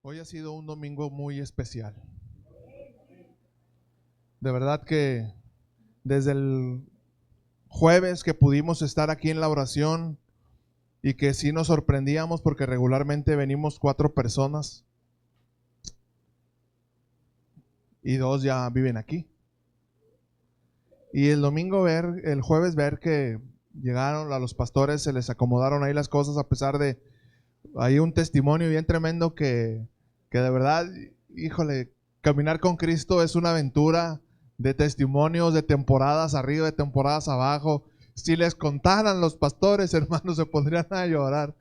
Hoy ha sido un domingo muy especial. De verdad que desde el jueves que pudimos estar aquí en la oración y que sí nos sorprendíamos porque regularmente venimos 4 personas y 2 ya viven aquí. Y el domingo el jueves ver que llegaron a los pastores, se les acomodaron ahí las cosas a pesar de hay un testimonio bien tremendo que de verdad, híjole, caminar con Cristo es una aventura de testimonios, de temporadas arriba, de temporadas abajo. Si les contaran los pastores, hermanos, se pondrían a llorar.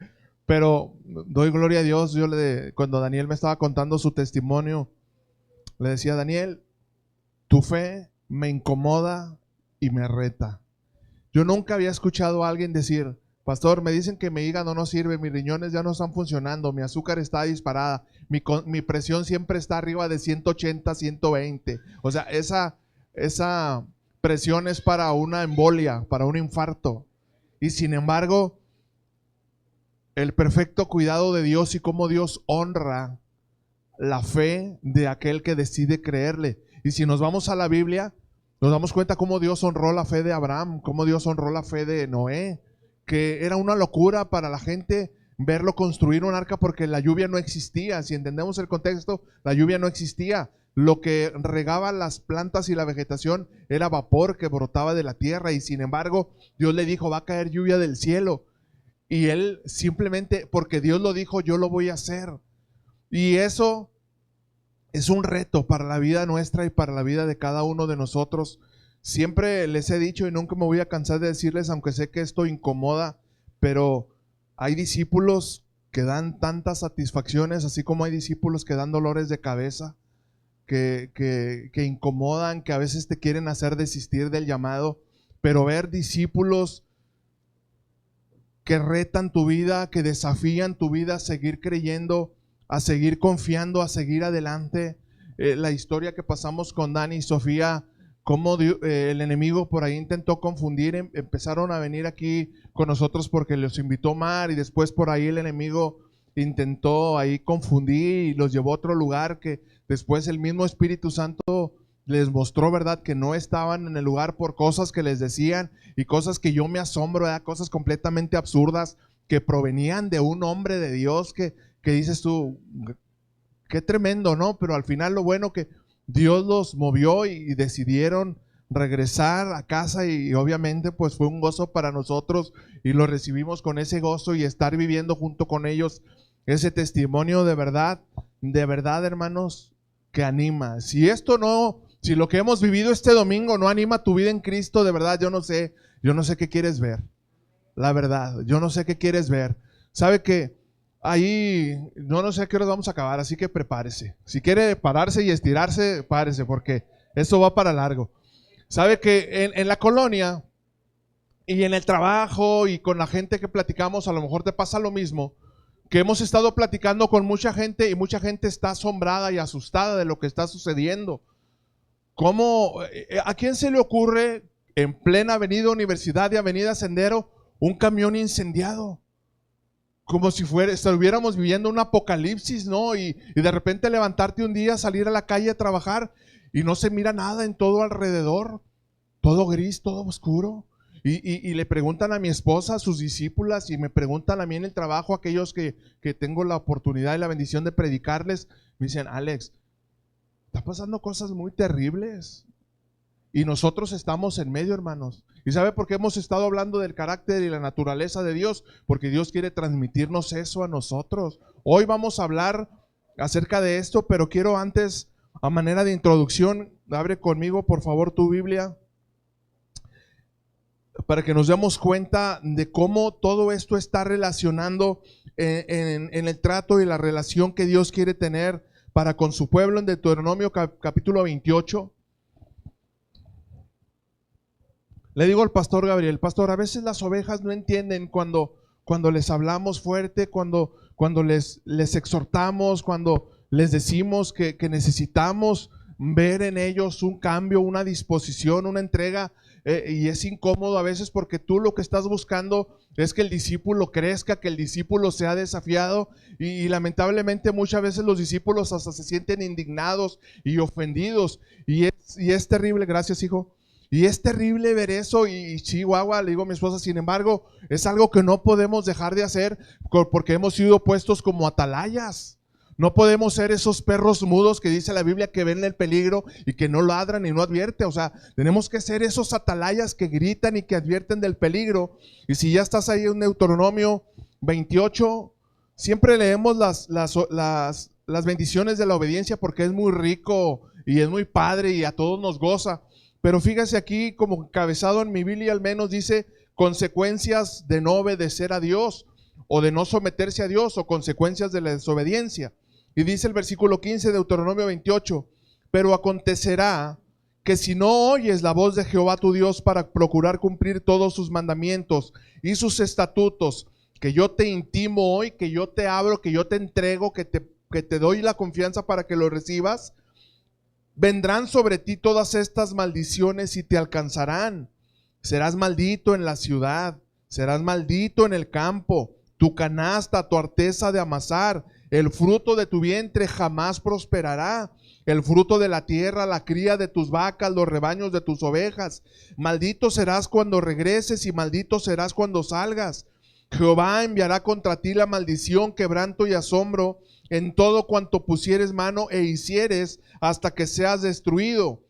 Pero doy gloria a Dios. Cuando Daniel me estaba contando su testimonio, le decía: Daniel, tu fe me incomoda y me reta. Yo nunca había escuchado a alguien decir: pastor, me dicen que mi hígado no sirve, mis riñones ya no están funcionando, mi azúcar está disparada, mi presión siempre está arriba de 180, 120. O sea, esa presión es para una embolia, para un infarto. Y sin embargo, el perfecto cuidado de Dios y cómo Dios honra la fe de aquel que decide creerle. Y si nos vamos a la Biblia, nos damos cuenta cómo Dios honró la fe de Abraham, cómo Dios honró la fe de Noé, que era una locura para la gente verlo construir un arca porque la lluvia no existía. Si entendemos el contexto, la lluvia no existía. Lo que regaba las plantas y la vegetación era vapor que brotaba de la tierra, y sin embargo Dios le dijo: va a caer lluvia del cielo. Y él simplemente, porque Dios lo dijo, yo lo voy a hacer. Y eso es un reto para la vida nuestra y para la vida de cada uno de nosotros. Siempre les he dicho y nunca me voy a cansar de decirles, aunque sé que esto incomoda, pero hay discípulos que dan tantas satisfacciones, así como hay discípulos que dan dolores de cabeza, que incomodan, que a veces te quieren hacer desistir del llamado. Pero ver discípulos que retan tu vida, que desafían tu vida a seguir creyendo, a seguir confiando, a seguir adelante. La historia que pasamos con Dani y Sofía, cómo el enemigo por ahí intentó confundir, empezaron a venir aquí con nosotros porque los invitó Mar, y después por ahí el enemigo intentó ahí confundir y los llevó a otro lugar que después el mismo Espíritu Santo les mostró, ¿verdad?, que no estaban en el lugar por cosas que les decían y cosas que yo me asombro, ¿verdad?, cosas completamente absurdas que provenían de un hombre de Dios que dices tú, qué tremendo, ¿no? Pero al final lo bueno que Dios los movió y decidieron regresar a casa, y obviamente pues fue un gozo para nosotros y lo recibimos con ese gozo, y estar viviendo junto con ellos ese testimonio de verdad, hermanos, que anima. Si lo que hemos vivido este domingo no anima tu vida en Cristo, de verdad yo no sé qué quieres ver. La verdad, yo no sé qué quieres ver. Sabe que ahí, no sé a qué horas vamos a acabar, así que prepárese. Si quiere pararse y estirarse, párese, porque eso va para largo. Sabe que en la colonia y en el trabajo y con la gente que platicamos, a lo mejor te pasa lo mismo, que hemos estado platicando con mucha gente y mucha gente está asombrada y asustada de lo que está sucediendo. ¿A quién se le ocurre en plena avenida Universidad y avenida Sendero un camión incendiado? Como si estuviéramos viviendo un apocalipsis, ¿no? Y de repente levantarte un día, salir a la calle a trabajar y no se mira nada en todo alrededor, todo gris, todo oscuro. Y le preguntan a mi esposa, a sus discípulas, y me preguntan a mí en el trabajo, aquellos que tengo la oportunidad y la bendición de predicarles, me dicen: Alex, está pasando cosas muy terribles y nosotros estamos en medio, hermanos. ¿Y sabe por qué hemos estado hablando del carácter y la naturaleza de Dios? Porque Dios quiere transmitirnos eso a nosotros. Hoy vamos a hablar acerca de esto, pero quiero antes, a manera de introducción, abre conmigo por favor tu Biblia, para que nos demos cuenta de cómo todo esto está relacionando en el trato y la relación que Dios quiere tener para con su pueblo. En Deuteronomio capítulo 28. Le digo al pastor Gabriel: pastor, a veces las ovejas no entienden cuando les hablamos fuerte, cuando les exhortamos, cuando les decimos que necesitamos ver en ellos un cambio, una disposición, una entrega, y es incómodo a veces porque tú lo que estás buscando es que el discípulo crezca, que el discípulo sea desafiado, y lamentablemente muchas veces los discípulos hasta se sienten indignados y ofendidos, y es terrible. Gracias, hijo. Y es terrible ver eso, y Chihuahua, le digo a mi esposa, sin embargo, es algo que no podemos dejar de hacer porque hemos sido puestos como atalayas. No podemos ser esos perros mudos que dice la Biblia que ven el peligro y que no ladran y no advierten. O sea, tenemos que ser esos atalayas que gritan y que advierten del peligro. Y si ya estás ahí en Deuteronomio 28, siempre leemos las bendiciones de la obediencia porque es muy rico y es muy padre y a todos nos goza. Pero fíjese aquí, como encabezado en mi Biblia al menos, dice consecuencias de no obedecer a Dios o de no someterse a Dios, o consecuencias de la desobediencia. Y dice el versículo 15 de Deuteronomio 28, pero acontecerá que si no oyes la voz de Jehová tu Dios para procurar cumplir todos sus mandamientos y sus estatutos, que yo te intimo hoy, que yo te abro, que yo te entrego, que te doy la confianza para que lo recibas, vendrán sobre ti todas estas maldiciones y te alcanzarán. Serás maldito en la ciudad, serás maldito en el campo. Tu canasta, tu arteza de amasar, el fruto de tu vientre jamás prosperará. El fruto de la tierra, la cría de tus vacas, los rebaños de tus ovejas. Maldito serás cuando regreses y maldito serás cuando salgas. Jehová enviará contra ti la maldición, quebranto y asombro en todo cuanto pusieres mano e hicieres, hasta que seas destruido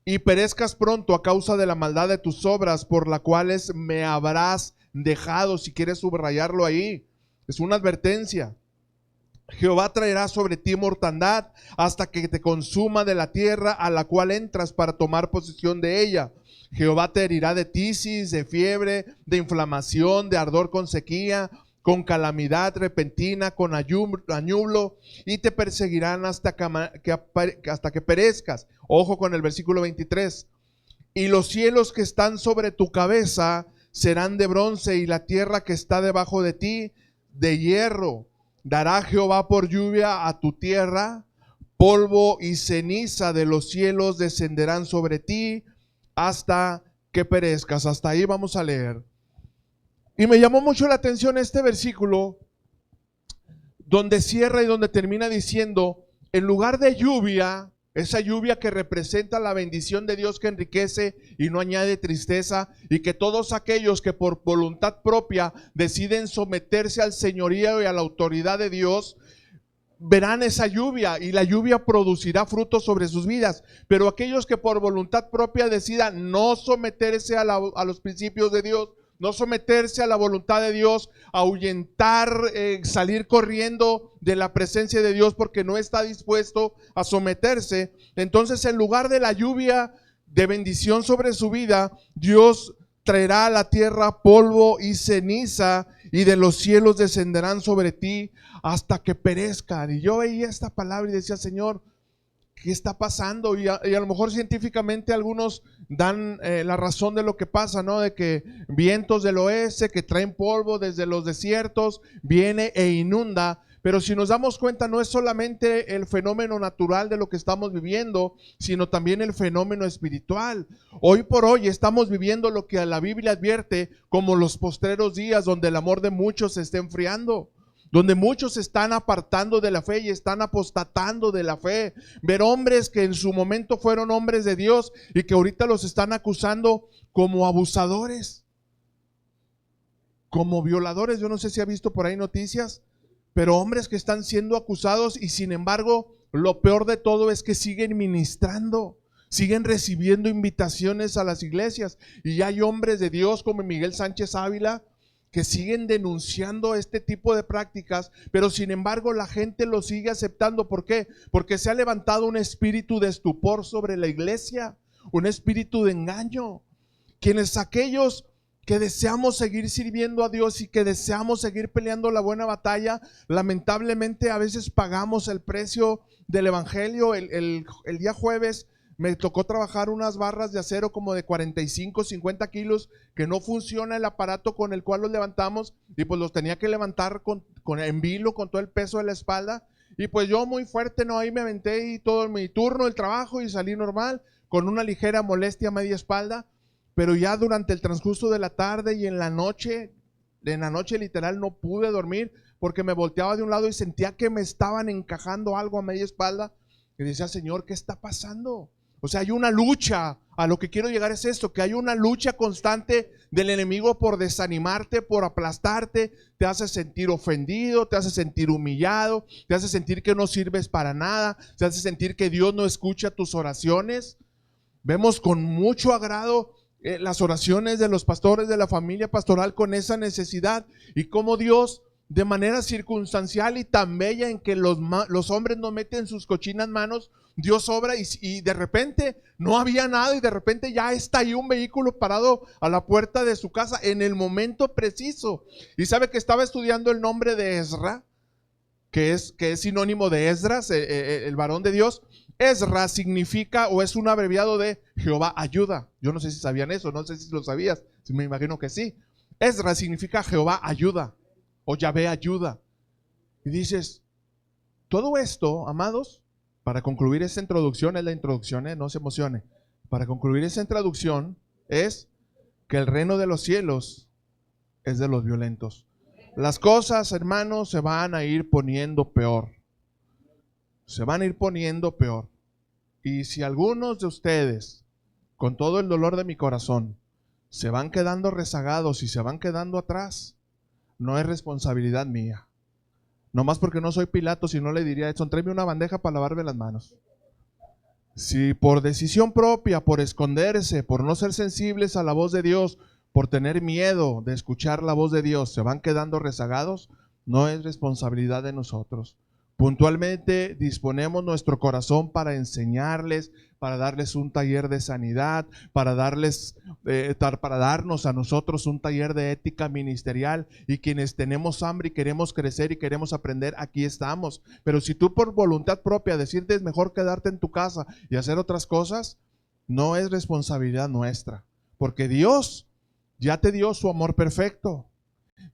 y perezcas pronto a causa de la maldad de tus obras, por las cuales me habrás dejado. Si quieres subrayarlo ahí, es una advertencia. Jehová traerá sobre ti mortandad hasta que te consuma de la tierra a la cual entras para tomar posesión de ella. Jehová te herirá de tisis, de fiebre, de inflamación, de ardor con sequía, con calamidad repentina, con añublo, y te perseguirán hasta que perezcas. Ojo con el versículo 23. Y los cielos que están sobre tu cabeza serán de bronce, y la tierra que está debajo de ti de hierro. Dará Jehová por lluvia a tu tierra, polvo y ceniza de los cielos descenderán sobre ti hasta que perezcas. Hasta ahí vamos a leer. Y me llamó mucho la atención este versículo, donde cierra y donde termina diciendo, en lugar de lluvia, esa lluvia que representa la bendición de Dios que enriquece y no añade tristeza, y que todos aquellos que por voluntad propia deciden someterse al señorío y a la autoridad de Dios, verán esa lluvia, y la lluvia producirá frutos sobre sus vidas. Pero aquellos que por voluntad propia decidan no someterse a los principios de Dios, no someterse a la voluntad de Dios, ahuyentar, salir corriendo de la presencia de Dios porque no está dispuesto a someterse, entonces en lugar de la lluvia de bendición sobre su vida, Dios traerá a la tierra polvo y ceniza, y de los cielos descenderán sobre ti hasta que perezcan. Y yo veía esta palabra y decía, Señor, ¿qué está pasando? Y a lo mejor científicamente algunos dan la razón de lo que pasa, ¿no? De que vientos del oeste que traen polvo desde los desiertos, viene e inunda. Pero si nos damos cuenta, no es solamente el fenómeno natural de lo que estamos viviendo, sino también el fenómeno espiritual. Hoy por hoy estamos viviendo lo que la Biblia advierte como los postreros días, donde el amor de muchos se está enfriando, donde muchos se están apartando de la fe y están apostatando de la fe. Ver hombres que en su momento fueron hombres de Dios y que ahorita los están acusando como abusadores, como violadores. Yo no sé si ha visto por ahí noticias, pero hombres que están siendo acusados, y sin embargo lo peor de todo es que siguen ministrando, siguen recibiendo invitaciones a las iglesias, y hay hombres de Dios como Miguel Sánchez Ávila que siguen denunciando este tipo de prácticas, pero sin embargo la gente lo sigue aceptando. ¿Por qué? Porque se ha levantado un espíritu de estupor sobre la iglesia, un espíritu de engaño. Quienes aquellos que deseamos seguir sirviendo a Dios y que deseamos seguir peleando la buena batalla, lamentablemente a veces pagamos el precio del evangelio. El día jueves me tocó trabajar unas barras de acero como de 45, 50 kilos, que no funciona el aparato con el cual los levantamos, y pues los tenía que levantar en vilo con todo el peso de la espalda. Y pues yo muy fuerte, no, ahí me aventé y todo mi turno, el trabajo, y salí normal, con una ligera molestia a media espalda, pero ya durante el transcurso de la tarde y en la noche literal no pude dormir porque me volteaba de un lado y sentía que me estaban encajando algo a media espalda y decía, Señor, ¿qué está pasando? O sea, hay una lucha. A lo que quiero llegar es esto, que hay una lucha constante del enemigo por desanimarte, por aplastarte, te hace sentir ofendido, te hace sentir humillado, te hace sentir que no sirves para nada, te hace sentir que Dios no escucha tus oraciones. Vemos con mucho agrado las oraciones de los pastores de la familia pastoral con esa necesidad y cómo Dios de manera circunstancial y tan bella en que los hombres no meten sus cochinas manos, Dios obra y de repente no había nada y de repente ya está ahí un vehículo parado a la puerta de su casa en el momento preciso. Y sabe que estaba estudiando el nombre de Ezra, que es sinónimo de Esdras, el varón de Dios. Ezra significa o es un abreviado de Jehová ayuda. Yo no sé si sabían eso, no sé si lo sabías, me imagino que sí. Ezra significa Jehová ayuda o Yahvé ayuda. Y dices, todo esto, amados, para concluir esta introducción, es la introducción, no se emocione. Para concluir esta introducción es que el reino de los cielos es de los violentos. Las cosas, hermanos, se van a ir poniendo peor. Se van a ir poniendo peor. Y si algunos de ustedes, con todo el dolor de mi corazón, se van quedando rezagados y se van quedando atrás, no es responsabilidad mía. No más porque no soy Pilato, si no le diría a Edson, tráeme una bandeja para lavarme las manos. Si por decisión propia, por esconderse, por no ser sensibles a la voz de Dios, por tener miedo de escuchar la voz de Dios, se van quedando rezagados, no es responsabilidad de nosotros. Puntualmente disponemos nuestro corazón para enseñarles, para darles un taller de sanidad, para darnos a nosotros un taller de ética ministerial, y quienes tenemos hambre y queremos crecer y queremos aprender, aquí estamos. Pero si tú por voluntad propia decides es mejor quedarte en tu casa y hacer otras cosas, no es responsabilidad nuestra, porque Dios ya te dio su amor perfecto.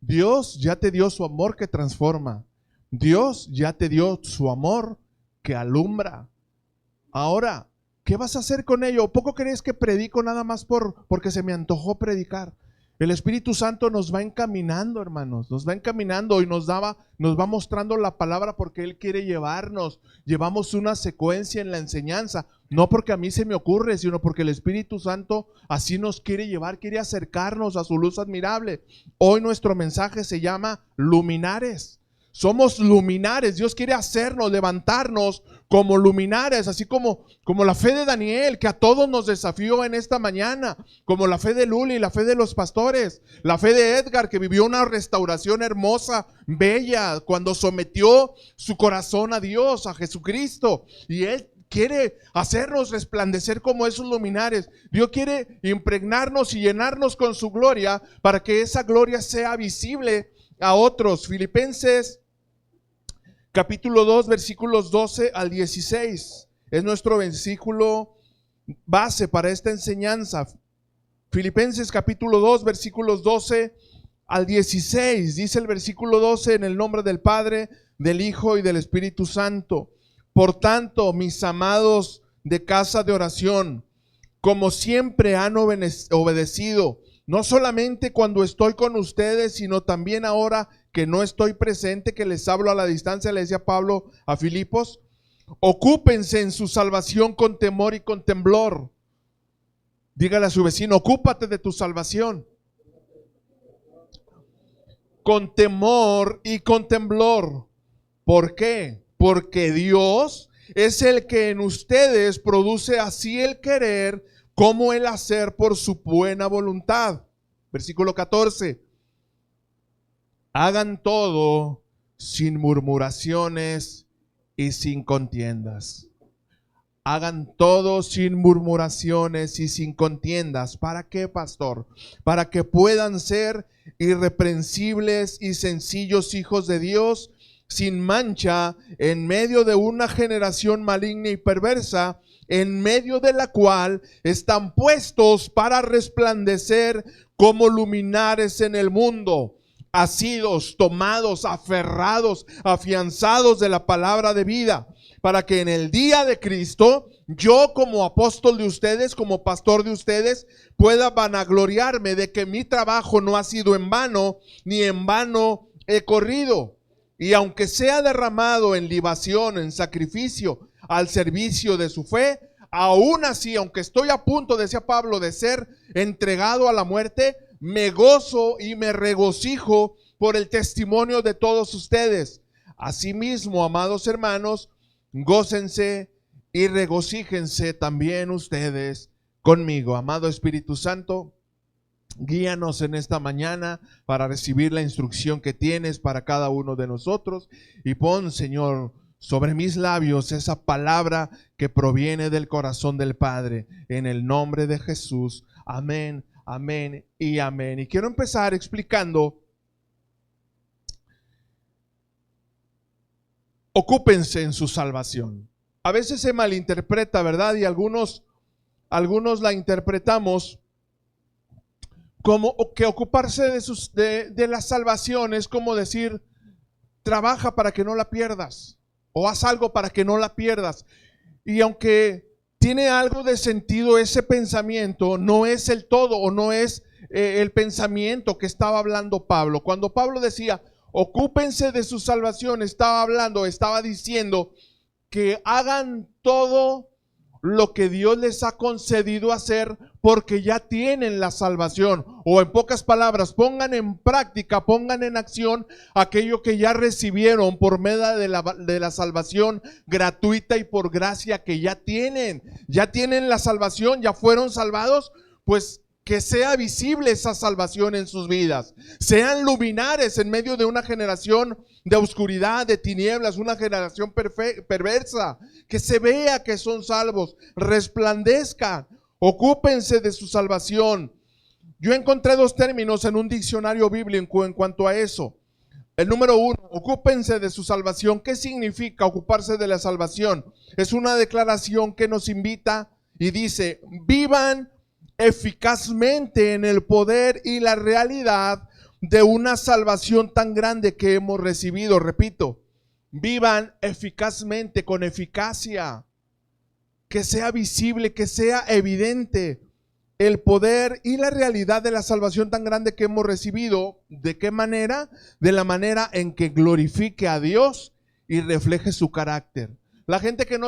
Dios ya te dio su amor que transforma. Dios ya te dio su amor que alumbra. Ahora, ¿qué vas a hacer con ello? ¿Poco crees que predico nada más porque se me antojó predicar? El Espíritu Santo nos va encaminando, hermanos, nos va encaminando y nos va mostrando la palabra porque Él quiere llevarnos. Llevamos una secuencia en la enseñanza, no porque a mí se me ocurre, sino porque el Espíritu Santo así nos quiere llevar, quiere acercarnos a su luz admirable. Hoy nuestro mensaje se llama Luminares. Somos luminares. Dios quiere hacernos, levantarnos como luminares, así como la fe de Daniel, que a todos nos desafió en esta mañana, como la fe de Luli, la fe de los pastores, la fe de Edgar, que vivió una restauración hermosa, bella, cuando sometió su corazón a Dios, a Jesucristo, y Él quiere hacernos resplandecer como esos luminares. Dios quiere impregnarnos y llenarnos con su gloria para que esa gloria sea visible a otros. Filipenses capítulo 2 versículos 12 al 16 es nuestro versículo base para esta enseñanza. Filipenses capítulo 2 versículos 12 al 16 dice el versículo 12: en el nombre del Padre, del Hijo y del Espíritu Santo. Por tanto, mis amados de casa de oración, como siempre han obedecido, no solamente cuando estoy con ustedes, sino también ahora que no estoy presente, que les hablo a la distancia, le decía Pablo a Filipos, ocúpense en su salvación con temor y con temblor. Dígale a su vecino, ocúpate de tu salvación con temor y con temblor. ¿Por qué? Porque Dios es el que en ustedes produce así el querer como el hacer por su buena voluntad. Versículo 14. Hagan todo sin murmuraciones y sin contiendas. Hagan todo sin murmuraciones y sin contiendas. ¿Para qué, pastor? Para que puedan ser irreprensibles y sencillos hijos de Dios, sin mancha, en medio de una generación maligna y perversa, en medio de la cual están puestos para resplandecer como luminares en el mundo, asidos, tomados, aferrados, afianzados de la palabra de vida, para que en el día de Cristo, yo como apóstol de ustedes, como pastor de ustedes, pueda vanagloriarme de que mi trabajo no ha sido en vano, ni en vano he corrido. Y aunque sea derramado en libación, en sacrificio, al servicio de su fe, aún así, aunque estoy a punto, decía Pablo, de ser entregado a la muerte, me gozo y me regocijo por el testimonio de todos ustedes. Asimismo, amados hermanos, gócense y regocíjense también ustedes conmigo. Amado Espíritu Santo, guíanos en esta mañana para recibir la instrucción que tienes para cada uno de nosotros, y pon, Señor, sobre mis labios esa palabra que proviene del corazón del Padre, en el nombre de Jesús. Amén, amén y amén. Y quiero empezar explicando: ocúpense en su salvación. A veces se malinterpreta, ¿verdad? Y algunos la interpretamos como que ocuparse de la salvación es como decir: trabaja para que no la pierdas, o haz algo para que no la pierdas. Y aunque tiene algo de sentido ese pensamiento, no es el todo, o no es el pensamiento que estaba hablando Pablo. Cuando Pablo decía ocúpense de su salvación, estaba diciendo que hagan todo lo que Dios les ha concedido hacer, porque ya tienen la salvación. O en pocas palabras, pongan en práctica, pongan en acción aquello que ya recibieron por medio de la salvación gratuita y por gracia que ya tienen la salvación, ya fueron salvados. Pues que sea visible esa salvación en sus vidas, sean luminares en medio de una generación de oscuridad, de tinieblas, una generación perversa, que se vea que son salvos, resplandezcan, ocúpense de su salvación. Yo encontré dos términos en un diccionario bíblico en cuanto a eso. El número uno, ocúpense de su salvación. ¿Qué significa ocuparse de la salvación? Es una declaración que nos invita y dice: vivan eficazmente en el poder y la realidad de una salvación tan grande que hemos recibido. Repito, vivan eficazmente, con eficacia, que sea visible, que sea evidente el poder y la realidad de la salvación tan grande que hemos recibido. ¿De qué manera? De la manera en que glorifique a Dios y refleje su carácter. La gente que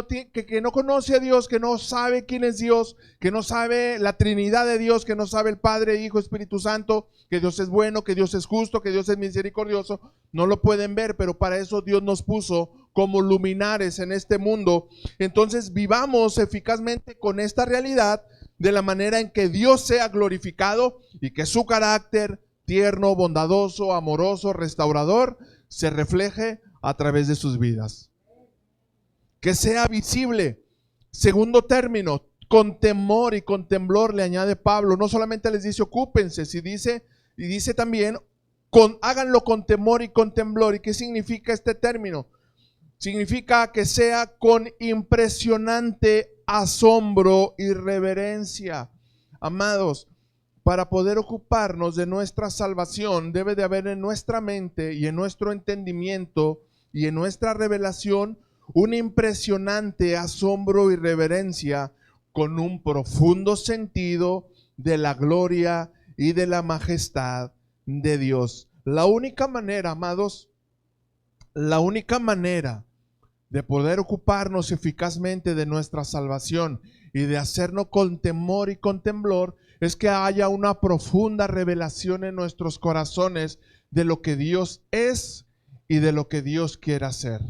no conoce a Dios, que no sabe quién es Dios, que no sabe la Trinidad de Dios, que no sabe el Padre, Hijo, Espíritu Santo, que Dios es bueno, que Dios es justo, que Dios es misericordioso, no lo pueden ver, pero para eso Dios nos puso como luminares en este mundo. Entonces vivamos eficazmente con esta realidad, de la manera en que Dios sea glorificado y que su carácter tierno, bondadoso, amoroso, restaurador se refleje a través de sus vidas. Que sea visible. Segundo término, con temor y con temblor, le añade Pablo. No solamente les dice ocúpense, y dice también háganlo con temor y con temblor. ¿Y qué significa este término? Significa que sea con impresionante asombro y reverencia. Amados, para poder ocuparnos de nuestra salvación, debe de haber en nuestra mente y en nuestro entendimiento y en nuestra revelación un impresionante asombro y reverencia, con un profundo sentido de la gloria y de la majestad de Dios. La única manera, amados, la única manera de poder ocuparnos eficazmente de nuestra salvación y de hacernos con temor y con temblor es que haya una profunda revelación en nuestros corazones de lo que Dios es y de lo que Dios quiere hacer,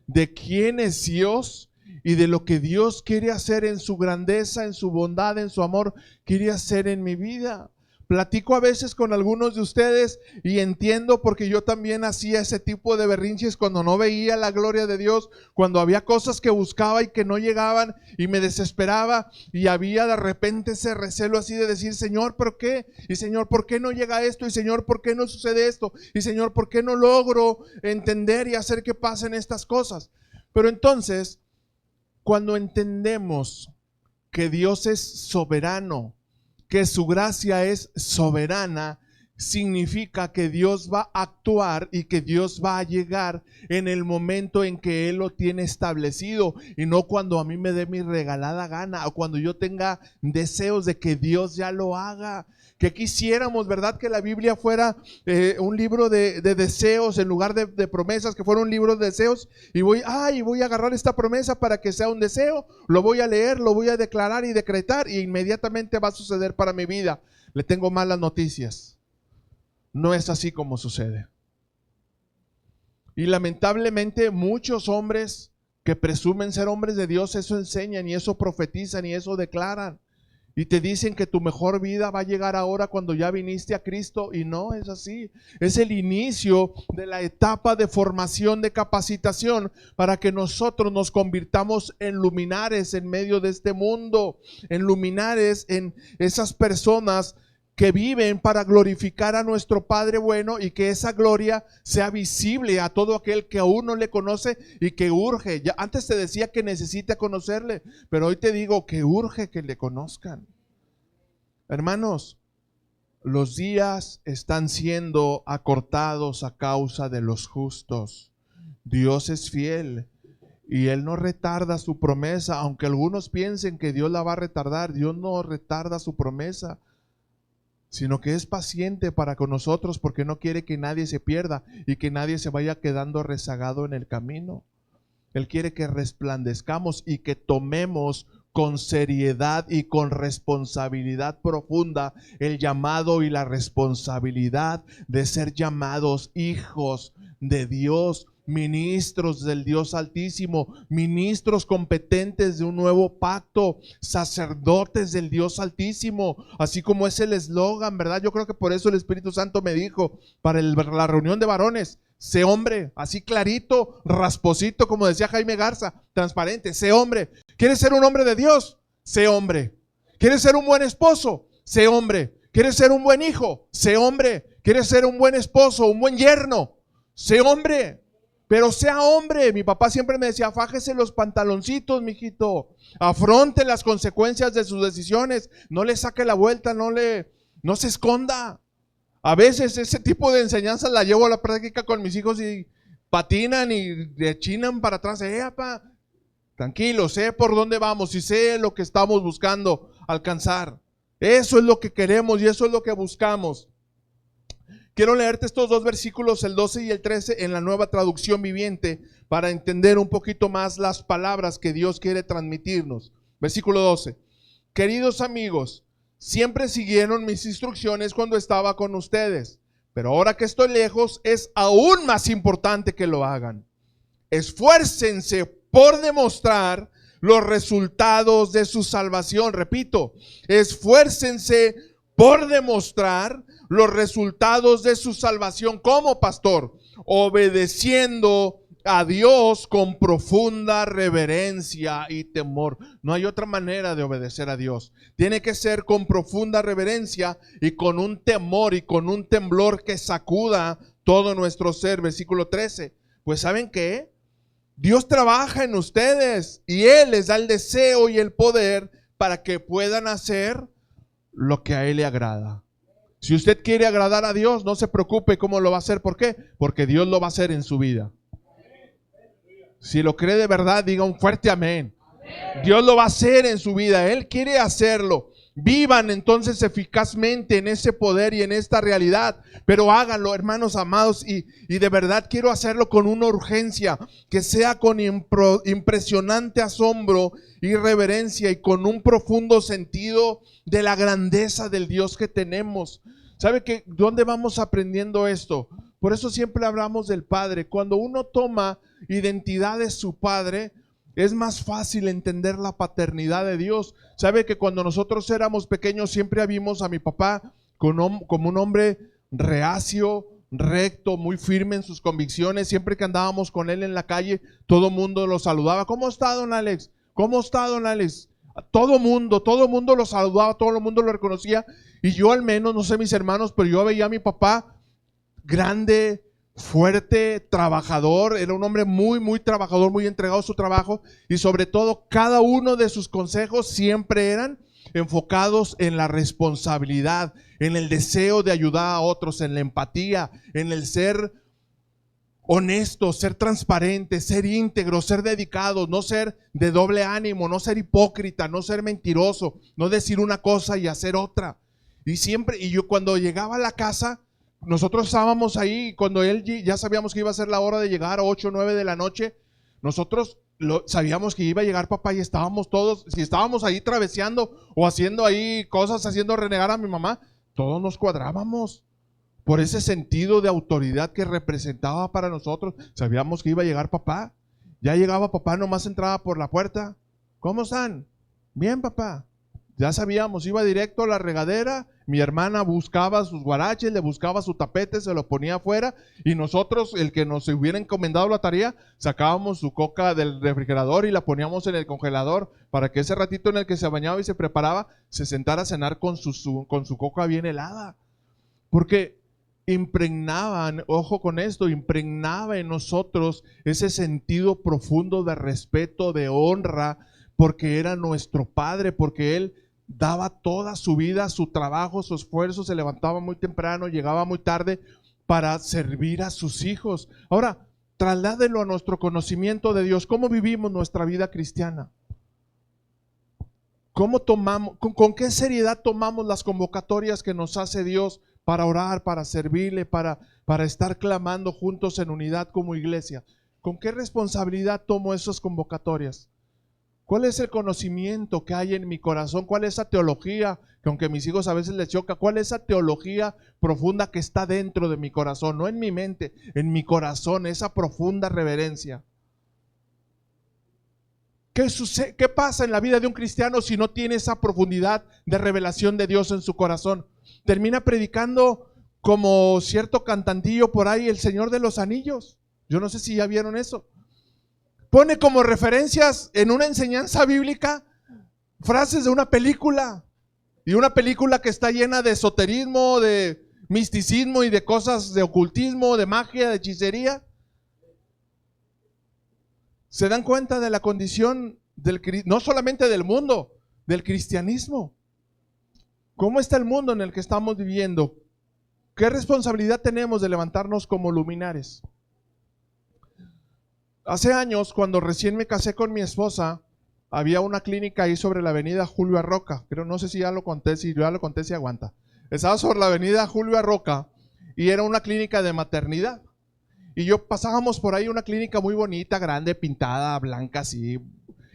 de quién es Dios y de lo que Dios quiere hacer en su grandeza, en su bondad, en su amor, quiere hacer en mi vida. Platico a veces con algunos de ustedes y entiendo, porque yo también hacía ese tipo de berrinches cuando no veía la gloria de Dios, cuando había cosas que buscaba y que no llegaban y me desesperaba, y había de repente ese recelo así de decir: Señor, ¿por qué? Y Señor, ¿por qué no llega esto? Y Señor, ¿por qué no sucede esto? Y Señor, ¿por qué no logro entender y hacer que pasen estas cosas? Pero entonces, cuando entendemos que Dios es soberano, que su gracia es soberana, significa que Dios va a actuar y que Dios va a llegar en el momento en que Él lo tiene establecido, y no cuando a mí me dé mi regalada gana o cuando yo tenga deseos de que Dios ya lo haga. Que quisiéramos, ¿verdad?, que la Biblia fuera un libro de deseos en lugar de promesas, que fuera un libro de deseos, y voy a agarrar esta promesa para que sea un deseo, lo voy a leer, lo voy a declarar y decretar, y inmediatamente va a suceder para mi vida. Le tengo malas noticias. No es así como sucede. Y lamentablemente muchos hombres que presumen ser hombres de Dios eso enseñan y eso profetizan y eso declaran. Y te dicen que tu mejor vida va a llegar ahora cuando ya viniste a Cristo, y no es así. Es el inicio de la etapa de formación, de capacitación, para que nosotros nos convirtamos en luminares en medio de este mundo, en luminares, en esas personas que viven para glorificar a nuestro Padre bueno, y que esa gloria sea visible a todo aquel que aún no le conoce y que urge. Ya antes te decía que necesita conocerle, pero hoy te digo que urge que le conozcan. Hermanos, los días están siendo acortados a causa de los justos. Dios es fiel y Él no retarda su promesa, aunque algunos piensen que Dios la va a retardar. Dios no retarda su promesa, sino que es paciente para con nosotros, porque no quiere que nadie se pierda y que nadie se vaya quedando rezagado en el camino. Él quiere que resplandezcamos y que tomemos con seriedad y con responsabilidad profunda el llamado y la responsabilidad de ser llamados hijos de Dios, ministros del Dios Altísimo, ministros competentes de un nuevo pacto, sacerdotes del Dios Altísimo, así como es el eslogan, ¿verdad? Yo creo que por eso el Espíritu Santo me dijo para la reunión de varones: sé hombre, así clarito, rasposito, como decía Jaime Garza, transparente, sé hombre. ¿Quieres ser un hombre de Dios? Sé hombre. ¿Quieres ser un buen esposo? Sé hombre. ¿Quieres ser un buen hijo? Sé hombre. ¿Quieres ser un buen esposo, un buen yerno? Sé hombre. Pero sea hombre. Mi papá siempre me decía: fájese los pantaloncitos, mijito. Afronte las consecuencias de sus decisiones. No le saque la vuelta, no se esconda. A veces ese tipo de enseñanzas la llevo a la práctica con mis hijos y patinan y rechinan para atrás. Papá, tranquilo, sé por dónde vamos y sé lo que estamos buscando alcanzar. Eso es lo que queremos y eso es lo que buscamos. Quiero leerte estos dos versículos, el 12 y el 13, en la Nueva Traducción Viviente, para entender un poquito más las palabras que Dios quiere transmitirnos. Versículo 12. Queridos amigos, siempre siguieron mis instrucciones cuando estaba con ustedes, pero ahora que estoy lejos es aún más importante que lo hagan. Esfuércense por demostrar los resultados de su salvación. Repito, esfuércense por demostrar los resultados de su salvación. ¿Cómo, pastor? Obedeciendo a Dios con profunda reverencia y temor. No hay otra manera de obedecer a Dios. Tiene que ser con profunda reverencia y con un temor y con un temblor que sacuda todo nuestro ser. Versículo 13. Pues ¿saben qué? Dios trabaja en ustedes y Él les da el deseo y el poder para que puedan hacer lo que a Él le agrada. Si usted quiere agradar a Dios, no se preocupe cómo lo va a hacer. ¿Por qué? Porque Dios lo va a hacer en su vida. Si lo cree de verdad, diga un fuerte amén. Dios lo va a hacer en su vida. Él quiere hacerlo. Vivan entonces eficazmente en ese poder y en esta realidad, pero háganlo, hermanos amados, y de verdad quiero hacerlo con una urgencia, que sea con impresionante asombro y reverencia y con un profundo sentido de la grandeza del Dios que tenemos. ¿Sabe que dónde vamos aprendiendo esto? Por eso siempre hablamos del Padre. Cuando uno toma identidad de su Padre, es más fácil entender la paternidad de Dios. ¿Sabe que cuando nosotros éramos pequeños siempre vimos a mi papá como un hombre reacio, recto, muy firme en sus convicciones? Siempre que andábamos con él en la calle, todo mundo lo saludaba. ¿Cómo está, don Alex? ¿Cómo está, don Alex? Todo mundo lo saludaba, todo el mundo lo reconocía. Y yo al menos, no sé mis hermanos, pero yo veía a mi papá grande, fuerte, trabajador. Era un hombre muy, muy trabajador, muy entregado a su trabajo, y sobre todo cada uno de sus consejos siempre eran enfocados en la responsabilidad, en el deseo de ayudar a otros, en la empatía, en el ser honestos, ser transparentes, ser íntegros, ser dedicados, no ser de doble ánimo, no ser hipócrita, no ser mentiroso, no decir una cosa y hacer otra. Y yo cuando llegaba a la casa, nosotros estábamos ahí, y cuando él ya sabíamos que iba a ser la hora de llegar a 8 o 9 de la noche, nosotros sabíamos que iba a llegar papá y estábamos todos, si estábamos ahí traveseando o haciendo ahí cosas, haciendo renegar a mi mamá, todos nos cuadrábamos por ese sentido de autoridad que representaba para nosotros. Sabíamos que iba a llegar papá. Ya llegaba papá, nomás entraba por la puerta. ¿Cómo están? Bien, papá. Ya sabíamos, iba directo a la regadera. Mi hermana buscaba sus guaraches, le buscaba su tapete, se lo ponía afuera. Y nosotros, el que nos hubiera encomendado la tarea, sacábamos su coca del refrigerador y la poníamos en el congelador para que ese ratito en el que se bañaba y se preparaba, se sentara a cenar con su coca bien helada. Porque impregnaban, ojo con esto, impregnaba en nosotros ese sentido profundo de respeto, de honra, porque era nuestro Padre, porque Él daba toda su vida, su trabajo, su esfuerzo, se levantaba muy temprano, llegaba muy tarde para servir a sus hijos. Ahora, trasládelo a nuestro conocimiento de Dios. ¿Cómo vivimos nuestra vida cristiana? ¿Cómo tomamos, con qué seriedad tomamos las convocatorias que nos hace Dios para orar, para servirle, para estar clamando juntos en unidad como iglesia? ¿Con qué responsabilidad tomo esas convocatorias? ¿Cuál es el conocimiento que hay en mi corazón? ¿Cuál es esa teología que aunque a mis hijos a veces les choca? ¿Cuál es esa teología profunda que está dentro de mi corazón? No en mi mente, en mi corazón, esa profunda reverencia. ¿Qué pasa en la vida de un cristiano si no tiene esa profundidad de revelación de Dios en su corazón? Termina predicando como cierto cantantillo por ahí, el Señor de los Anillos. Yo no sé si ya vieron eso. Pone como referencias en una enseñanza bíblica frases de una película. Y una película que está llena de esoterismo, de misticismo y de cosas de ocultismo, de magia, de hechicería. ¿Se dan cuenta de la condición no solamente del mundo, del cristianismo? ¿Cómo está el mundo en el que estamos viviendo? ¿Qué responsabilidad tenemos de levantarnos como luminares? Hace años, cuando recién me casé con mi esposa, había una clínica ahí sobre la avenida Julio Arroca. Pero no sé si ya lo conté, si ya lo conté, si aguanta. Estaba sobre la avenida Julio Arroca y era una clínica de maternidad. Y yo pasábamos por ahí, una clínica muy bonita, grande, pintada, blanca, así.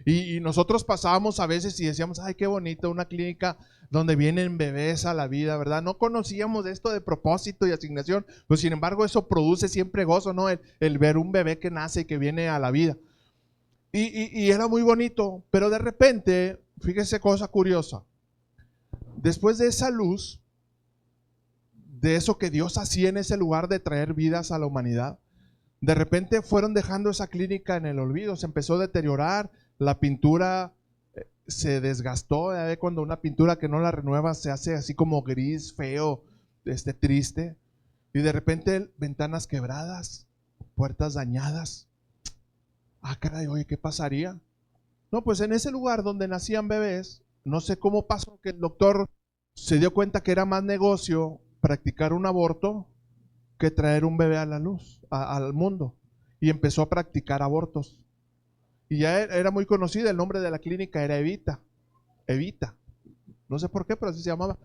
Y nosotros pasábamos a veces y decíamos, ay, qué bonito, una clínica donde vienen bebés a la vida, ¿verdad? No conocíamos esto de propósito y asignación, pero sin embargo eso produce siempre gozo, ¿no? El ver un bebé que nace y que viene a la vida. Y era muy bonito, pero de repente, fíjese cosa curiosa, después de esa luz, de eso que Dios hacía en ese lugar de traer vidas a la humanidad, de repente fueron dejando esa clínica en el olvido, se empezó a deteriorar, la pintura se desgastó. Cuando una pintura que no la renueva se hace así como gris, feo, triste, y de repente ventanas quebradas, puertas dañadas. Ah, caray, oye, ¿qué pasaría? No, pues en ese lugar donde nacían bebés, no sé cómo pasó que el doctor se dio cuenta que era más negocio practicar un aborto que traer un bebé a la luz, al mundo, y empezó a practicar abortos. Y ya era muy conocida, el nombre de la clínica era Evita, no sé por qué, pero así se llamaba.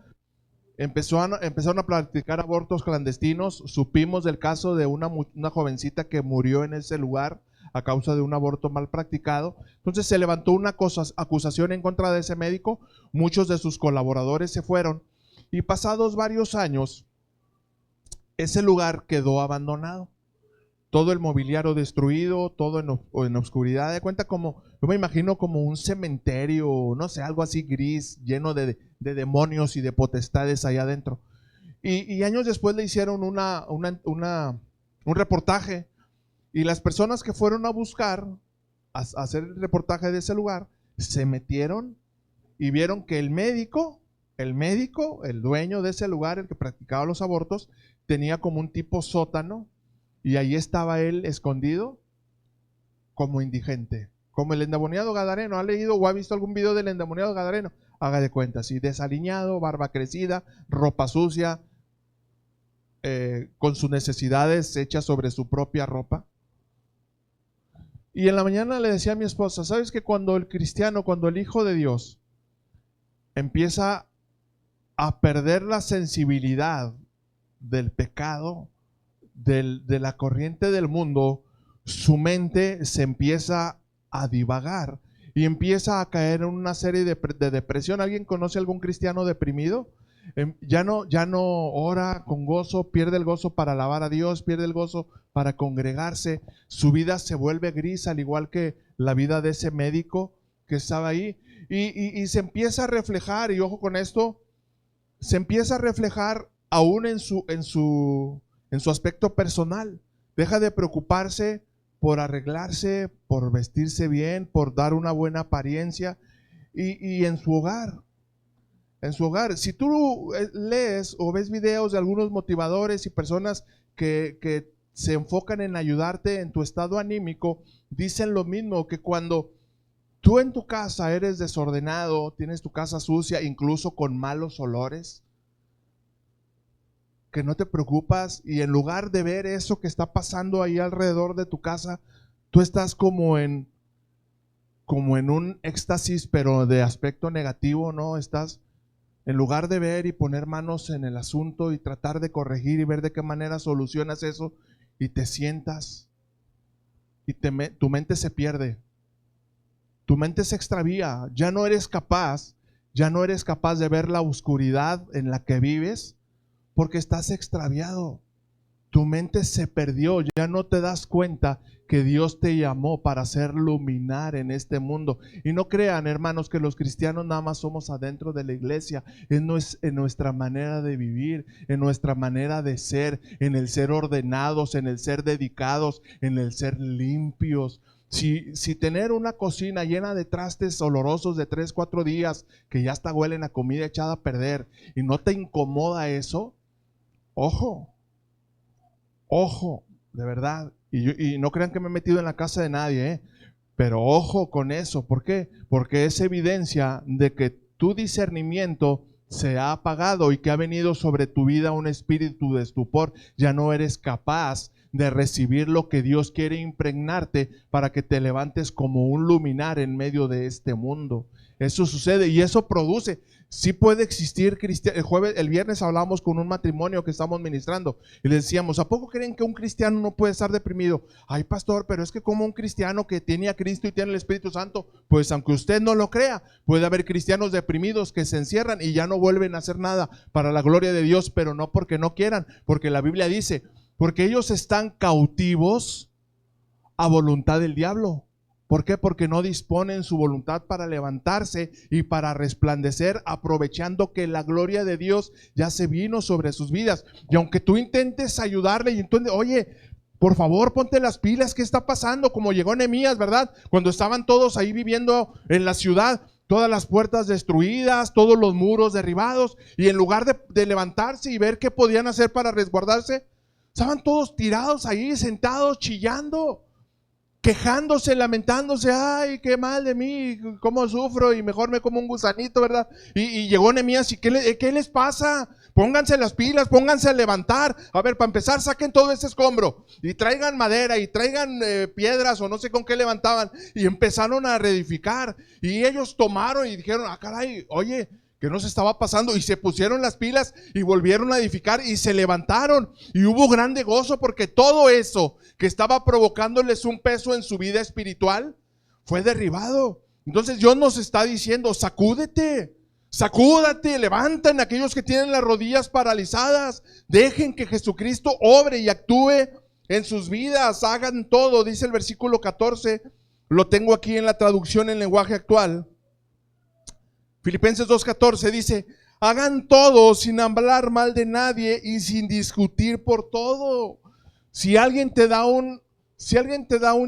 Empezaron a practicar abortos clandestinos. Supimos del caso de una jovencita que murió en ese lugar a causa de un aborto mal practicado. Entonces se levantó una acusación en contra de ese médico, muchos de sus colaboradores se fueron y pasados varios años ese lugar quedó abandonado. Todo el mobiliario destruido, todo en oscuridad. De cuenta como, yo me imagino como un cementerio, no sé, algo así gris, lleno de demonios y de potestades allá adentro. Y años después le hicieron un reportaje. Y las personas que fueron a buscar, a hacer el reportaje de ese lugar, se metieron y vieron que el médico, el dueño de ese lugar, el que practicaba los abortos, tenía como un tipo sótano y ahí estaba él escondido como indigente, como el endemoniado gadareno. ¿Ha leído o ha visto algún video del endemoniado gadareno? haga de cuenta, así desaliñado, barba crecida, ropa sucia, con sus necesidades hechas sobre su propia ropa. Y en la mañana le decía a mi esposa, ¿sabes que cuando el cristiano, cuando el Hijo de Dios empieza a perder la sensibilidad del pecado, de la corriente del mundo, su mente se empieza a divagar y empieza a caer en una serie de depresión? ¿Alguien conoce algún cristiano deprimido? Ya no ora con gozo, pierde el gozo para alabar a Dios, pierde el gozo para congregarse, su vida se vuelve gris, al igual que la vida de ese médico que estaba ahí, y se empieza a reflejar, y ojo con esto, se empieza a reflejar aún en su aspecto personal. Deja de preocuparse por arreglarse, por vestirse bien, por dar una buena apariencia, y en su hogar. Si tú lees o ves videos de algunos motivadores y personas que se enfocan en ayudarte en tu estado anímico, dicen lo mismo, que cuando tú en tu casa eres desordenado, tienes tu casa sucia, incluso con malos olores, que no te preocupas, y en lugar de ver eso que está pasando ahí alrededor de tu casa, tú estás como en un éxtasis, pero de aspecto negativo, ¿no? Estás, en lugar de ver y poner manos en el asunto y tratar de corregir y ver de qué manera solucionas eso, y te sientas y tu mente se pierde, tu mente se extravía, ya no eres capaz de ver la oscuridad en la que vives porque estás extraviado. Tu mente se perdió, ya no te das cuenta que Dios te llamó para ser luminar en este mundo. Y no crean, hermanos, que los cristianos nada más somos adentro de la iglesia. Es en nuestra manera de vivir, en nuestra manera de ser, en el ser ordenados, en el ser dedicados, en el ser limpios. Si tener una cocina llena de trastes olorosos de 3, 4 días, que ya hasta huelen a comida echada a perder, y no te incomoda eso, ojo, de verdad, y no crean que me he metido en la casa de nadie, pero ojo con eso. ¿Por qué? Porque es evidencia de que tu discernimiento se ha apagado y que ha venido sobre tu vida un espíritu de estupor. Ya no eres capaz de recibir lo que Dios quiere impregnarte para que te levantes como un luminar en medio de este mundo. Eso sucede y eso produce. Sí puede existir cristiano. El viernes hablamos con un matrimonio que estamos ministrando y le decíamos, ¿a poco creen que un cristiano no puede estar deprimido? Ay, pastor, pero es que como un cristiano que tiene a Cristo y tiene el Espíritu Santo, pues aunque usted no lo crea, puede haber cristianos deprimidos que se encierran y ya no vuelven a hacer nada para la gloria de Dios, pero no porque no quieran, porque la Biblia dice, porque ellos están cautivos a voluntad del diablo. ¿Por qué? Porque no disponen su voluntad para levantarse y para resplandecer, aprovechando que la gloria de Dios ya se vino sobre sus vidas. Y aunque tú intentes ayudarle y entonces, oye, por favor, ponte las pilas, ¿qué está pasando? Como llegó Nehemías, ¿verdad? Cuando estaban todos ahí viviendo en la ciudad, todas las puertas destruidas, todos los muros derribados, y en lugar de levantarse y ver qué podían hacer para resguardarse, estaban todos tirados ahí, sentados, chillando, quejándose, lamentándose. Ay, qué mal de mí, cómo sufro y mejor me como un gusanito, ¿verdad? Y llegó Nehemías y ¿qué les pasa? Pónganse las pilas, pónganse a levantar. A ver, para empezar, saquen todo ese escombro y traigan madera y traigan piedras o no sé con qué levantaban, y empezaron a reedificar. Y ellos tomaron y dijeron, ah, caray, oye, ¿qué nos estaba pasando? Y se pusieron las pilas y volvieron a edificar y se levantaron, y hubo grande gozo porque todo eso que estaba provocándoles un peso en su vida espiritual fue derribado. Entonces Dios nos está diciendo, sacúdete, sacúdate, levanten aquellos que tienen las rodillas paralizadas, dejen que Jesucristo obre y actúe en sus vidas, hagan todo. Dice el versículo 14, lo tengo aquí en la traducción en lenguaje actual. Filipenses 2:14 dice, hagan todo sin hablar mal de nadie y sin discutir por todo. Si alguien te da un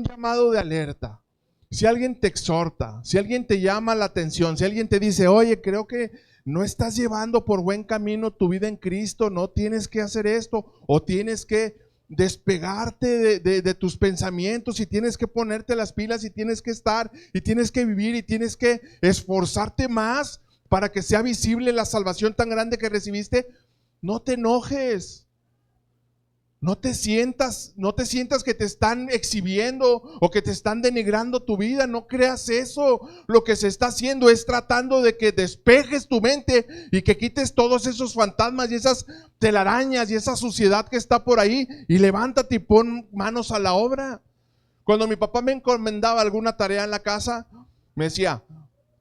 llamado de alerta, si alguien te exhorta, si alguien te llama la atención, si alguien te dice, oye, creo que no estás llevando por buen camino tu vida en Cristo, no tienes que hacer esto, o tienes que despegarte de tus pensamientos y tienes que ponerte las pilas y tienes que estar y tienes que vivir y tienes que esforzarte más para que sea visible la salvación tan grande que recibiste, no te enojes. No te sientas que te están exhibiendo o que te están denigrando tu vida. No creas eso. Lo que se está haciendo es tratando de que despejes tu mente y que quites todos esos fantasmas y esas telarañas y esa suciedad que está por ahí, y levántate y pon manos a la obra. Cuando mi papá me encomendaba alguna tarea en la casa, me decía: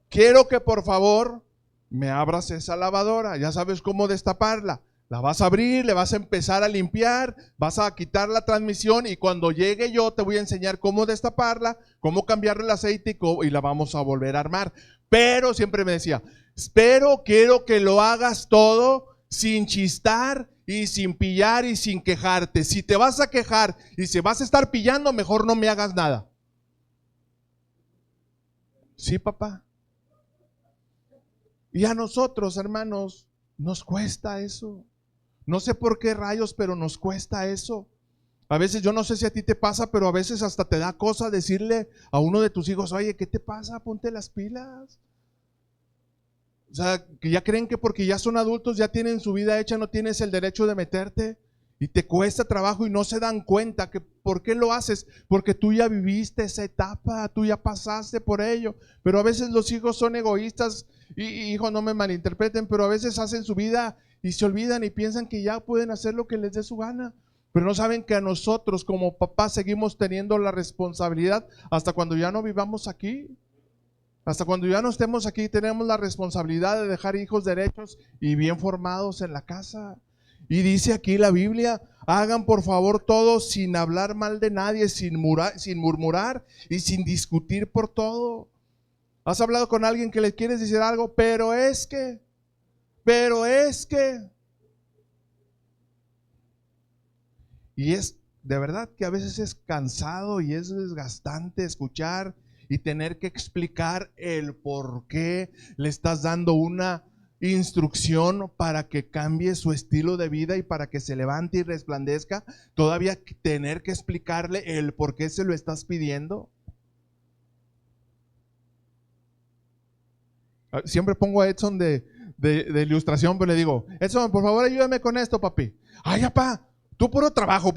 quiero que por favor me abras esa lavadora. Ya sabes cómo destaparla. La vas a abrir, le vas a empezar a limpiar, vas a quitar la transmisión, y cuando llegue yo te voy a enseñar cómo destaparla, cómo cambiarle el aceite y la vamos a volver a armar. Pero siempre me decía: pero quiero que lo hagas todo sin chistar y sin pillar y sin quejarte. Si te vas a quejar y si vas a estar pillando, mejor no me hagas nada. Sí, papá. Y a nosotros, hermanos, nos cuesta eso. No sé por qué rayos, pero nos cuesta eso. A veces, yo no sé si a ti te pasa, pero a veces hasta te da cosa decirle a uno de tus hijos: oye, ¿qué te pasa? Ponte las pilas. O sea, que ya creen que porque ya son adultos, ya tienen su vida hecha, no tienes el derecho de meterte, y te cuesta trabajo y no se dan cuenta que por qué lo haces, porque tú ya viviste esa etapa, tú ya pasaste por ello. Pero a veces los hijos son egoístas y hijos, no me malinterpreten, pero a veces hacen su vida y se olvidan y piensan que ya pueden hacer lo que les dé su gana, pero no saben que a nosotros como papás seguimos teniendo la responsabilidad hasta cuando ya no vivamos aquí. Hasta cuando ya no estemos aquí tenemos la responsabilidad de dejar hijos derechos y bien formados en la casa. Y dice aquí la Biblia: hagan por favor todo sin hablar mal de nadie, sin murmurar y sin discutir por todo. ¿Has hablado con alguien que le quieres decir algo? Pero es que. Y es de verdad que a veces es cansado y es desgastante escuchar y tener que explicar el por qué le estás dando una instrucción para que cambie su estilo de vida y para que se levante y resplandezca. Todavía tener que explicarle el por qué se lo estás pidiendo. Siempre pongo a Edson de ilustración, pero le digo: Edson, por favor ayúdame con esto, papi. Ay, papá, tú puro trabajo.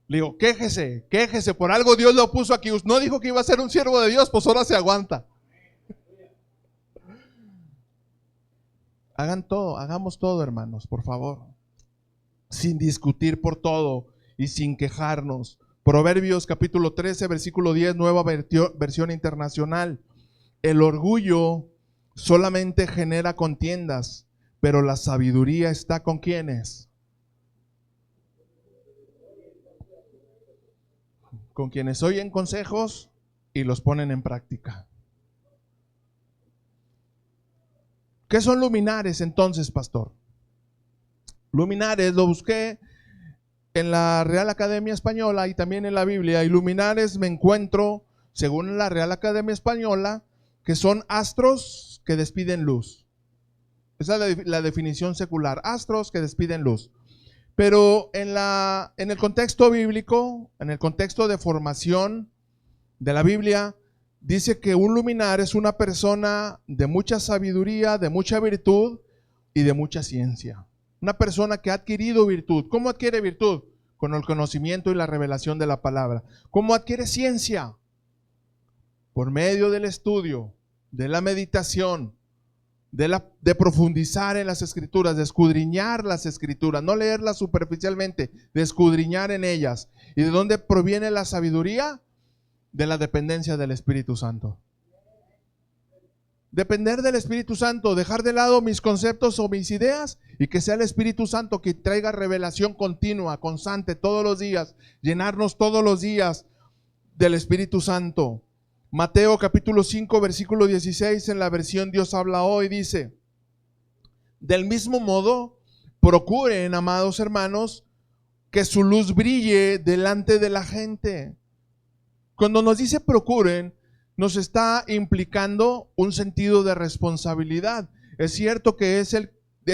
Le digo: quéjese, por algo Dios lo puso aquí. No dijo que iba a ser un siervo de Dios, pues ahora se aguanta. Hagamos todo, hermanos, por favor, sin discutir por todo y sin quejarnos. Proverbios capítulo 13, versículo 10, nueva versión internacional. El orgullo solamente genera contiendas, pero la sabiduría está ¿con quiénes? Con quienes oyen consejos y los ponen en práctica. ¿Qué son luminares entonces, pastor? Luminares lo busqué en la Real Academia Española y también en la Biblia. Y luminares me encuentro, según la Real Academia Española, que son astros que despiden luz. Esa es la definición secular: astros que despiden luz. Pero en el contexto bíblico, en el contexto de formación de la Biblia, dice que un luminar es una persona de mucha sabiduría, de mucha virtud y de mucha ciencia. Una persona que ha adquirido virtud. ¿Cómo adquiere virtud? Con el conocimiento y la revelación de la palabra. ¿Cómo adquiere ciencia? Por medio del estudio, de la meditación, de profundizar en las escrituras, de escudriñar las escrituras, no leerlas superficialmente, de escudriñar en ellas. ¿Y de dónde proviene la sabiduría? De la dependencia del Espíritu Santo. Depender del Espíritu Santo, dejar de lado mis conceptos o mis ideas y que sea el Espíritu Santo que traiga revelación continua, constante, todos los días, llenarnos todos los días del Espíritu Santo. Mateo capítulo 5 versículo 16 en la versión Dios habla hoy dice: del mismo modo, procuren, amados hermanos, que su luz brille delante de la gente. Cuando nos dice procuren, nos está implicando un sentido de responsabilidad. Es cierto que es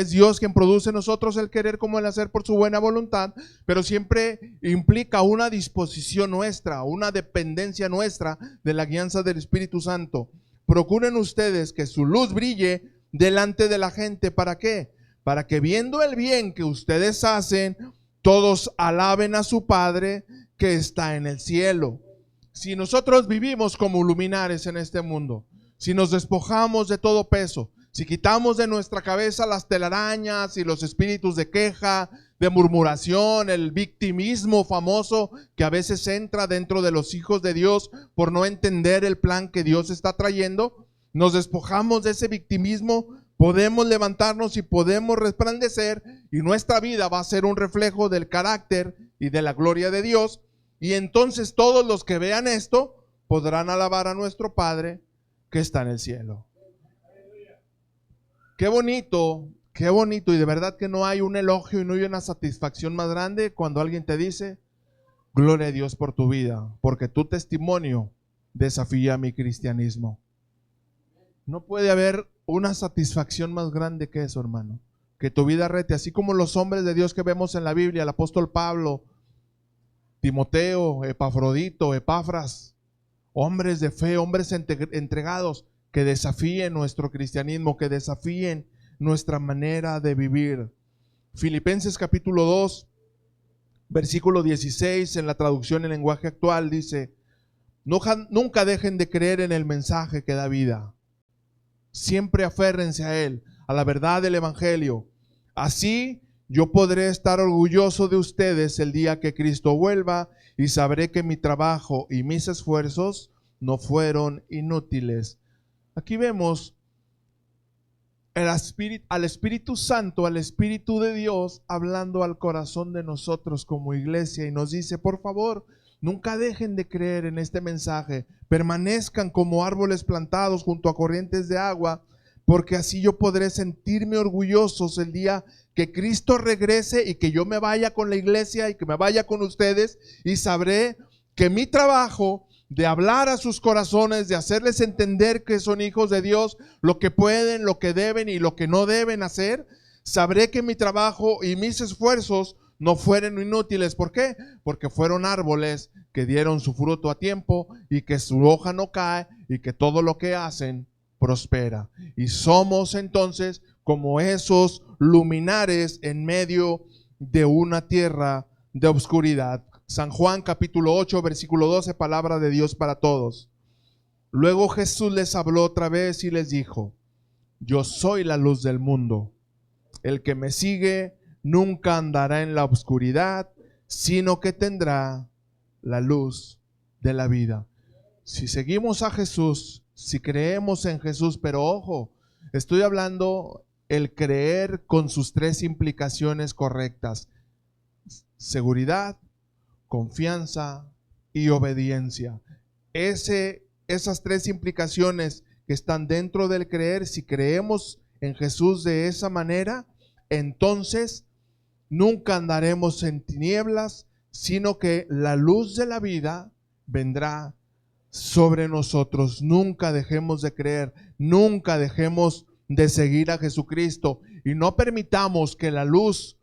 Dios quien produce en nosotros el querer como el hacer por su buena voluntad, pero siempre implica una disposición nuestra, una dependencia nuestra de la guianza del Espíritu Santo. procuren ustedes que su luz brille delante de la gente. ¿Para qué? Para que viendo el bien que ustedes hacen, todos alaben a su Padre que está en el cielo. Si nosotros vivimos como luminares en este mundo, si nos despojamos de todo peso, si quitamos de nuestra cabeza las telarañas y los espíritus de queja, de murmuración, el victimismo famoso que a veces entra dentro de los hijos de Dios por no entender el plan que Dios está trayendo, nos despojamos de ese victimismo, podemos levantarnos y podemos resplandecer, y nuestra vida va a ser un reflejo del carácter y de la gloria de Dios. Y entonces todos los que vean esto podrán alabar a nuestro Padre que está en el cielo. Qué bonito, y de verdad que no hay un elogio y no hay una satisfacción más grande cuando alguien te dice: gloria a Dios por tu vida, porque tu testimonio desafía mi cristianismo. No puede haber una satisfacción más grande que eso, hermano, que tu vida rete, así como los hombres de Dios que vemos en la Biblia, el apóstol Pablo, Timoteo, Epafrodito, Epafras, hombres de fe, hombres entregados, que desafíen nuestro cristianismo, que desafíen nuestra manera de vivir. Filipenses capítulo 2, versículo 16, en la traducción en lenguaje actual, dice: nunca dejen de creer en el mensaje que da vida. Siempre aférrense a él, a la verdad del evangelio. Así yo podré estar orgulloso de ustedes el día que Cristo vuelva, y sabré que mi trabajo y mis esfuerzos no fueron inútiles. Aquí vemos al Espíritu Santo, al Espíritu de Dios, hablando al corazón de nosotros como iglesia, y nos dice: por favor, nunca dejen de creer en este mensaje, permanezcan como árboles plantados junto a corrientes de agua, porque así yo podré sentirme orgullosos el día que Cristo regrese y que yo me vaya con la iglesia y que me vaya con ustedes, y sabré que mi trabajo de hablar a sus corazones, de hacerles entender que son hijos de Dios, lo que pueden, lo que deben y lo que no deben hacer, sabré que mi trabajo y mis esfuerzos no fueron inútiles. ¿Por qué? Porque fueron árboles que dieron su fruto a tiempo y que su hoja no cae y que todo lo que hacen prospera. Y somos entonces como esos luminares en medio de una tierra de oscuridad. San Juan capítulo 8, versículo 12, palabra de Dios para todos. Luego Jesús les habló otra vez y les dijo: yo soy la luz del mundo. El que me sigue nunca andará en la oscuridad, sino que tendrá la luz de la vida. Si seguimos a Jesús, si creemos en Jesús, pero ojo, estoy hablando el creer con sus tres implicaciones correctas: seguridad, confianza y obediencia. Esas tres implicaciones que están dentro del creer, si creemos en Jesús de esa manera, entonces nunca andaremos en tinieblas, sino que la luz de la vida vendrá sobre nosotros. Nunca dejemos de creer, nunca dejemos de seguir a Jesucristo, y no permitamos que la luz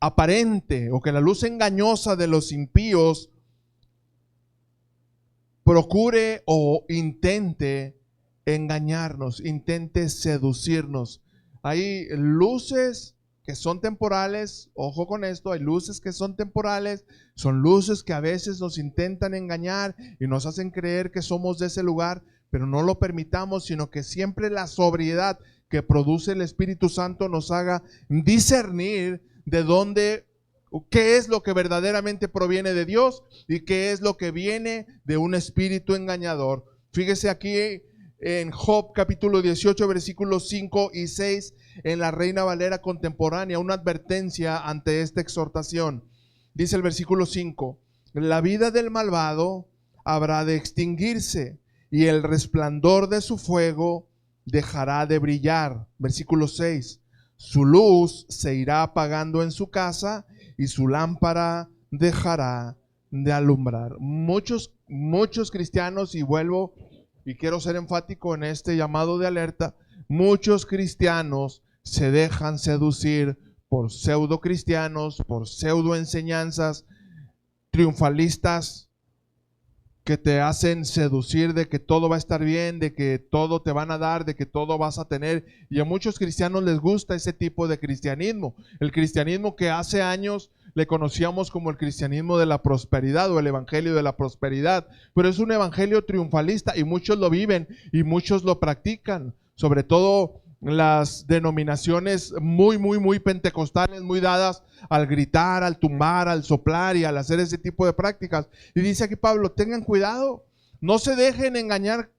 aparente o que la luz engañosa de los impíos procure o intente engañarnos, intente seducirnos. Hay luces que son temporales, ojo con esto, hay luces que son temporales, son luces que a veces nos intentan engañar y nos hacen creer que somos de ese lugar, pero no lo permitamos, sino que siempre la sobriedad que produce el Espíritu Santo nos haga discernir de dónde, qué es lo que verdaderamente proviene de Dios y qué es lo que viene de un espíritu engañador. Fíjese aquí en Job capítulo 18, versículos 5 y 6, en la Reina Valera contemporánea, una advertencia ante esta exhortación. Dice el versículo 5: la vida del malvado habrá de extinguirse, y el resplandor de su fuego dejará de brillar. Versículo 6: su luz se irá apagando en su casa, y su lámpara dejará de alumbrar. Muchos cristianos, y vuelvo y quiero ser enfático en este llamado de alerta, muchos cristianos se dejan seducir por pseudo cristianos, por pseudo enseñanzas triunfalistas, que te hacen seducir de que todo va a estar bien, de que todo te van a dar, de que todo vas a tener. Y a muchos cristianos les gusta ese tipo de cristianismo. El cristianismo que hace años le conocíamos como el cristianismo de la prosperidad o el evangelio de la prosperidad. Pero es un evangelio triunfalista y muchos lo viven y muchos lo practican. Sobre todo las denominaciones muy pentecostales, muy dadas al gritar, al tumbar, al soplar y al hacer ese tipo de prácticas. Y dice aquí Pablo, tengan cuidado, no se dejen engañar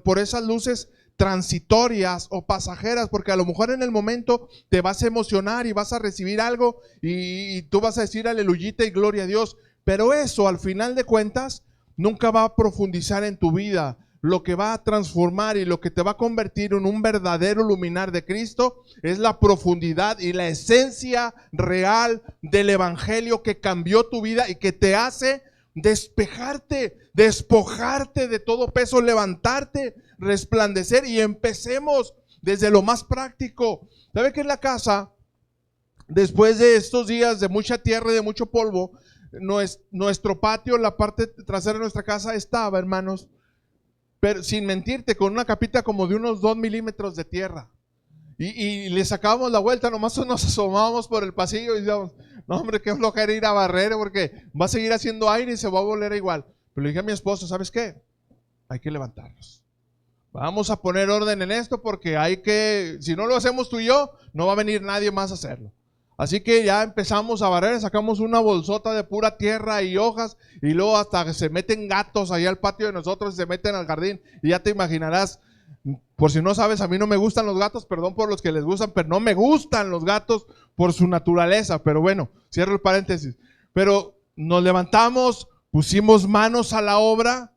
por esas luces transitorias o pasajeras, porque a lo mejor en el momento te vas a emocionar y vas a recibir algo y tú vas a decir aleluyita y gloria a Dios, pero eso al final de cuentas nunca va a profundizar en tu vida. Lo que va a transformar y lo que te va a convertir en un verdadero luminar de Cristo es la profundidad y la esencia real del evangelio que cambió tu vida y que te hace despejarte, despojarte de todo peso, levantarte, resplandecer. Y empecemos desde lo más práctico. ¿Sabe que en la casa, después de estos días de mucha tierra y de mucho polvo, nuestro patio, la parte trasera de nuestra casa estaba, hermanos, pero sin mentirte, con una capita como de unos 2 milímetros de tierra. Y le sacábamos la vuelta, nomás nos asomábamos por el pasillo y decíamos, no hombre, qué flojera ir a barrer porque va a seguir haciendo aire y se va a volver igual. Pero le dije a mi esposo, ¿sabes qué? Hay que levantarnos. Vamos a poner orden en esto porque hay que, si no lo hacemos tú y yo, no va a venir nadie más a hacerlo. Así que ya empezamos a barrer, sacamos una bolsota de pura tierra y hojas y luego hasta se meten gatos allá al patio de nosotros y se meten al jardín y ya te imaginarás, por si no sabes, a mí no me gustan los gatos, perdón por los que les gustan, pero no me gustan los gatos por su naturaleza, pero bueno, cierro el paréntesis. Pero nos levantamos, pusimos manos a la obra,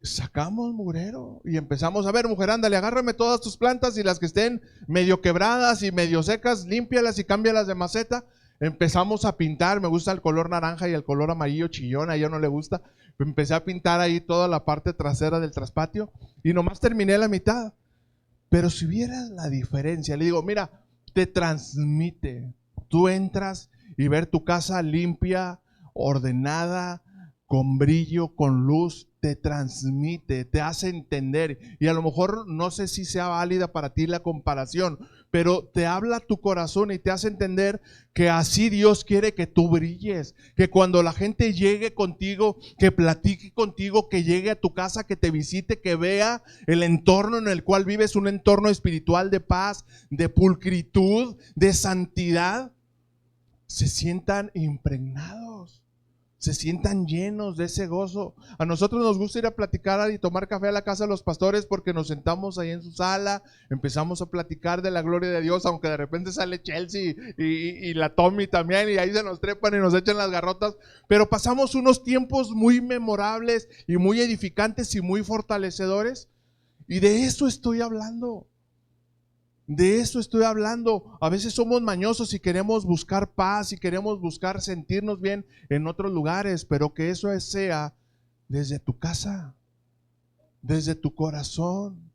sacamos mugrero y empezamos a ver, mujer, ándale, agárrame todas tus plantas y las que estén medio quebradas y medio secas, límpialas y cámbialas de maceta. Empezamos a pintar, me gusta el color naranja y el color amarillo chillón, a ella no le gusta. Empecé a pintar ahí toda la parte trasera del traspatio y nomás terminé la mitad. Pero si vieras la diferencia, le digo, mira, te transmite. Tú entras y ver tu casa limpia, ordenada, con brillo, con luz, te transmite, te hace entender. Y a lo mejor no sé si sea válida para ti la comparación, pero te habla tu corazón y te hace entender que así Dios quiere que tú brilles, que cuando la gente llegue contigo, que platique contigo, que llegue a tu casa, que te visite, que vea el entorno en el cual vives, un entorno espiritual de paz, de pulcritud, de santidad, se sientan impregnados. Se sientan llenos de ese gozo. A nosotros nos gusta ir a platicar y tomar café a la casa de los pastores porque nos sentamos ahí en su sala, empezamos a platicar de la gloria de Dios, aunque de repente sale Chelsea y la Tommy también y ahí se nos trepan y nos echan las garrotas, pero pasamos unos tiempos muy memorables y muy edificantes y muy fortalecedores, y de eso estoy hablando. De eso estoy hablando. A veces somos mañosos y queremos buscar paz y queremos buscar sentirnos bien en otros lugares, pero que eso sea desde tu casa, desde tu corazón.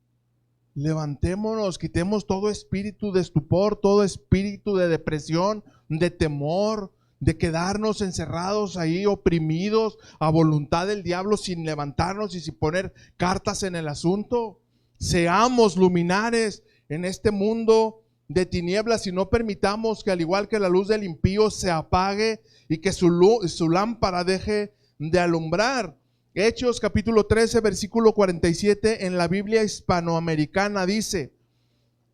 Levantémonos, quitemos todo espíritu de estupor, todo espíritu de depresión, de temor, de quedarnos encerrados ahí, oprimidos a voluntad del diablo, sin levantarnos y sin poner cartas en el asunto. Seamos luminares en este mundo de tinieblas y no permitamos que, al igual que la luz del impío, se apague y que su lámpara deje de alumbrar. Hechos capítulo 13 versículo 47 en la Biblia hispanoamericana dice: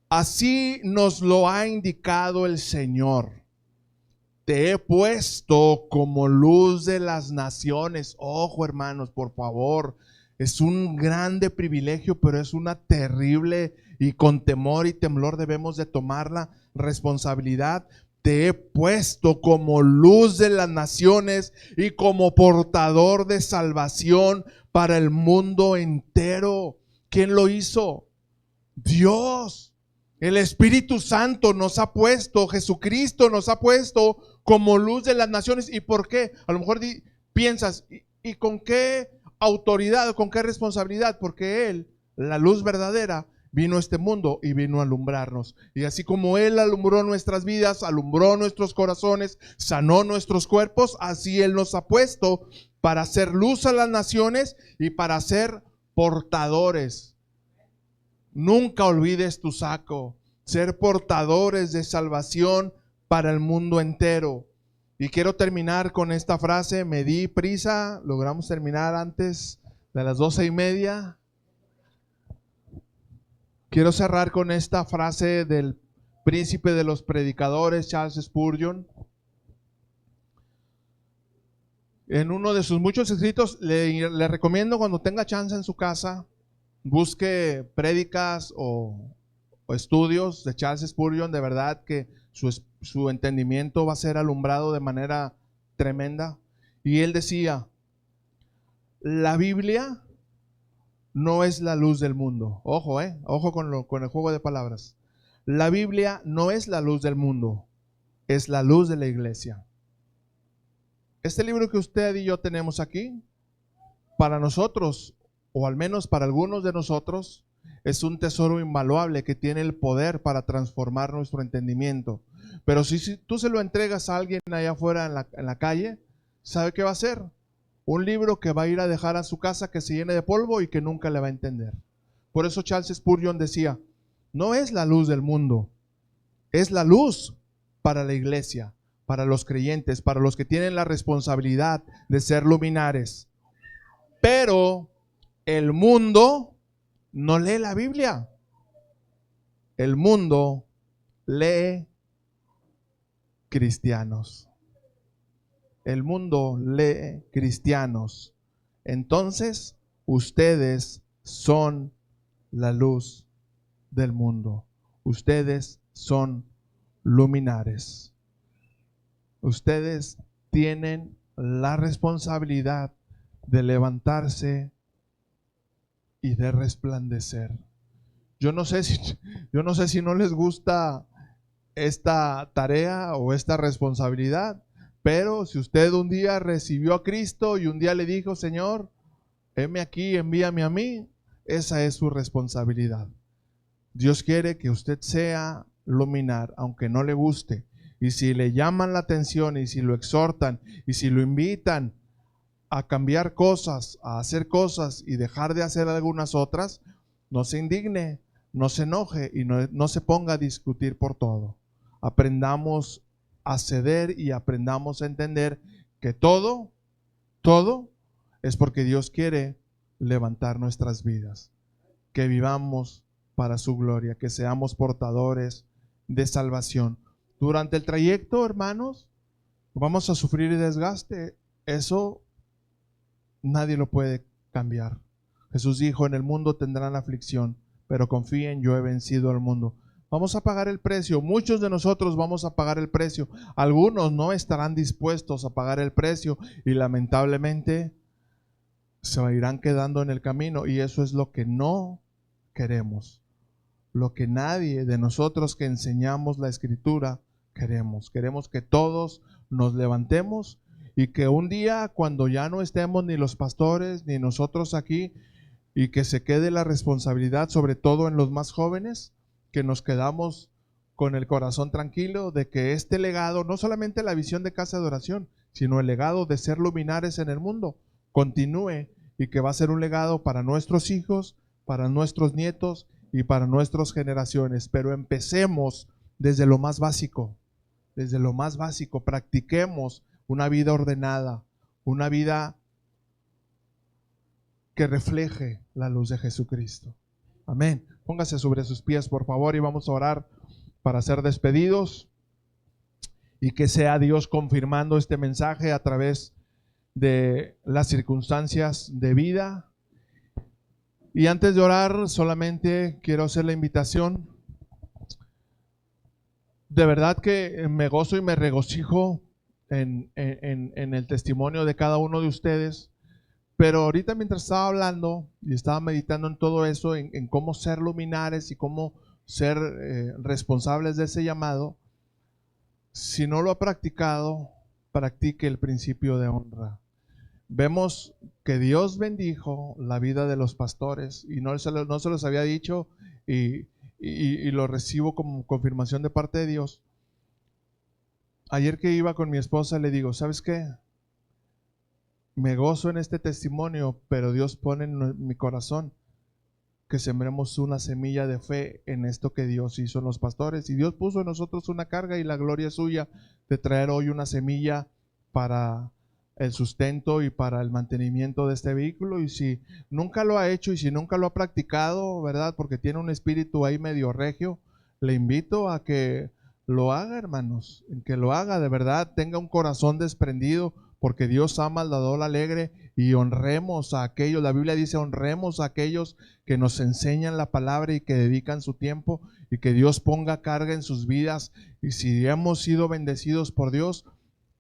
así nos lo ha indicado el Señor, te he puesto como luz de las naciones. Ojo, hermanos, por favor, es un grande privilegio, pero es una terrible, y con temor y temblor debemos de tomar la responsabilidad. Te he puesto como luz de las naciones y como portador de salvación para el mundo entero. ¿Quién lo hizo? Dios. El Espíritu Santo nos ha puesto, Jesucristo nos ha puesto como luz de las naciones. ¿Y por qué? A lo mejor piensas, ¿y con qué autoridad, con qué responsabilidad? Porque Él, la luz verdadera, vino a este mundo y vino a alumbrarnos. Y así como Él alumbró nuestras vidas, alumbró nuestros corazones, sanó nuestros cuerpos, así Él nos ha puesto para hacer luz a las naciones y para ser portadores. Nunca olvides tu saco, ser portadores de salvación para el mundo entero. Y quiero terminar con esta frase, me di prisa, logramos terminar antes de las 12:30. Quiero cerrar con esta frase del príncipe de los predicadores, Charles Spurgeon. En uno de sus muchos escritos, le recomiendo cuando tenga chance en su casa, busque prédicas o estudios de Charles Spurgeon. De verdad que su entendimiento va a ser alumbrado de manera tremenda. Y él decía, la Biblia no es la luz del mundo. Ojo, ojo con el juego de palabras. La Biblia no es la luz del mundo, es la luz de la iglesia. Este libro que usted y yo tenemos aquí, para nosotros, o al menos para algunos de nosotros, es un tesoro invaluable que tiene el poder para transformar nuestro entendimiento. Pero si tú se lo entregas a alguien allá afuera en la calle, ¿sabe qué va a hacer? Un libro que va a ir a dejar a su casa, que se llene de polvo y que nunca le va a entender. Por eso Charles Spurgeon decía, no es la luz del mundo, es la luz para la iglesia, para los creyentes, para los que tienen la responsabilidad de ser luminares. Pero el mundo no lee la Biblia. El mundo lee cristianos. El mundo lee cristianos. Entonces, ustedes son la luz del mundo. Ustedes son luminares. Ustedes tienen la responsabilidad de levantarse y de resplandecer. Yo no sé si no les gusta esta tarea o esta responsabilidad, pero si usted un día recibió a Cristo y un día le dijo, Señor, heme aquí, envíame a mí, esa es su responsabilidad. Dios quiere que usted sea luminar, aunque no le guste. Y si le llaman la atención y si lo exhortan y si lo invitan a cambiar cosas, a hacer cosas y dejar de hacer algunas otras, no se indigne, no se enoje y no se ponga a discutir por todo. Aprendamos a ceder y aprendamos a entender que todo es porque Dios quiere levantar nuestras vidas, que vivamos para su gloria, que seamos portadores de salvación. Durante el trayecto, hermanos, vamos a sufrir desgaste. Eso nadie lo puede cambiar. Jesús dijo, en el mundo tendrán aflicción, pero confíen, yo he vencido al mundo. Vamos a pagar el precio. Muchos de nosotros vamos a pagar el precio. Algunos no estarán dispuestos a pagar el precio y lamentablemente se irán quedando en el camino, y eso es lo que no queremos. Lo que nadie de nosotros que enseñamos la Escritura queremos. Queremos que todos nos levantemos y que un día, cuando ya no estemos ni los pastores ni nosotros aquí, y que se quede la responsabilidad sobre todo en los más jóvenes, que nos quedamos con el corazón tranquilo de que este legado, no solamente la visión de casa de oración, sino el legado de ser luminares en el mundo, continúe, y que va a ser un legado para nuestros hijos, para nuestros nietos y para nuestras generaciones. Pero empecemos desde lo más básico, practiquemos una vida ordenada, una vida que refleje la luz de Jesucristo. Amén. Póngase sobre sus pies, por favor, y vamos a orar para ser despedidos y que sea Dios confirmando este mensaje a través de las circunstancias de vida. Y antes de orar, solamente quiero hacer la invitación. De verdad que me gozo y me regocijo en el testimonio de cada uno de ustedes. Pero ahorita, mientras estaba hablando y estaba meditando en todo eso, en cómo ser luminares y cómo ser responsables de ese llamado, si no lo ha practicado, practique el principio de honra. Vemos que Dios bendijo la vida de los pastores y no se los había dicho, y lo recibo como confirmación de parte de Dios. Ayer que iba con mi esposa le digo, ¿sabes qué? Me gozo en este testimonio, pero Dios pone en mi corazón que sembremos una semilla de fe en esto que Dios hizo en los pastores. Y Dios puso en nosotros una carga y la gloria es suya de traer hoy una semilla para el sustento y para el mantenimiento de este vehículo. Y si nunca lo ha hecho y si nunca lo ha practicado, ¿verdad? Porque tiene un espíritu ahí medio regio, le invito a que lo haga, hermanos, en que lo haga de verdad, tenga un corazón desprendido, porque Dios ama al dador alegre, y honremos a aquellos, la Biblia dice, honremos a aquellos que nos enseñan la palabra y que dedican su tiempo, y que Dios ponga carga en sus vidas. Y si hemos sido bendecidos por Dios,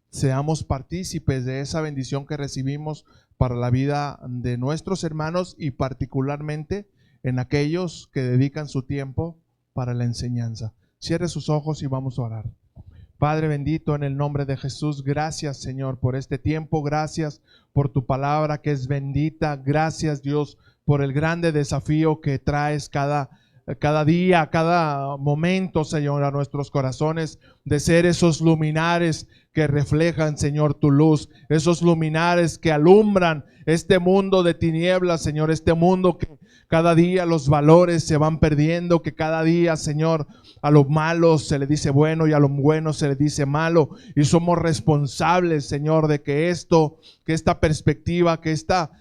seamos partícipes de esa bendición que recibimos para la vida de nuestros hermanos y particularmente en aquellos que dedican su tiempo para la enseñanza. Cierre sus ojos y vamos a orar. Padre bendito, en el nombre de Jesús, gracias Señor por este tiempo, gracias por tu palabra que es bendita, gracias Dios por el grande desafío que traes cada día, cada momento, Señor, a nuestros corazones, de ser esos luminares que reflejan, Señor, tu luz, esos luminares que alumbran este mundo de tinieblas, Señor, este mundo que cada día los valores se van perdiendo, que cada día, Señor, a lo malo se le dice bueno y a lo bueno se le dice malo, y somos responsables, Señor, de que esta perspectiva, que esta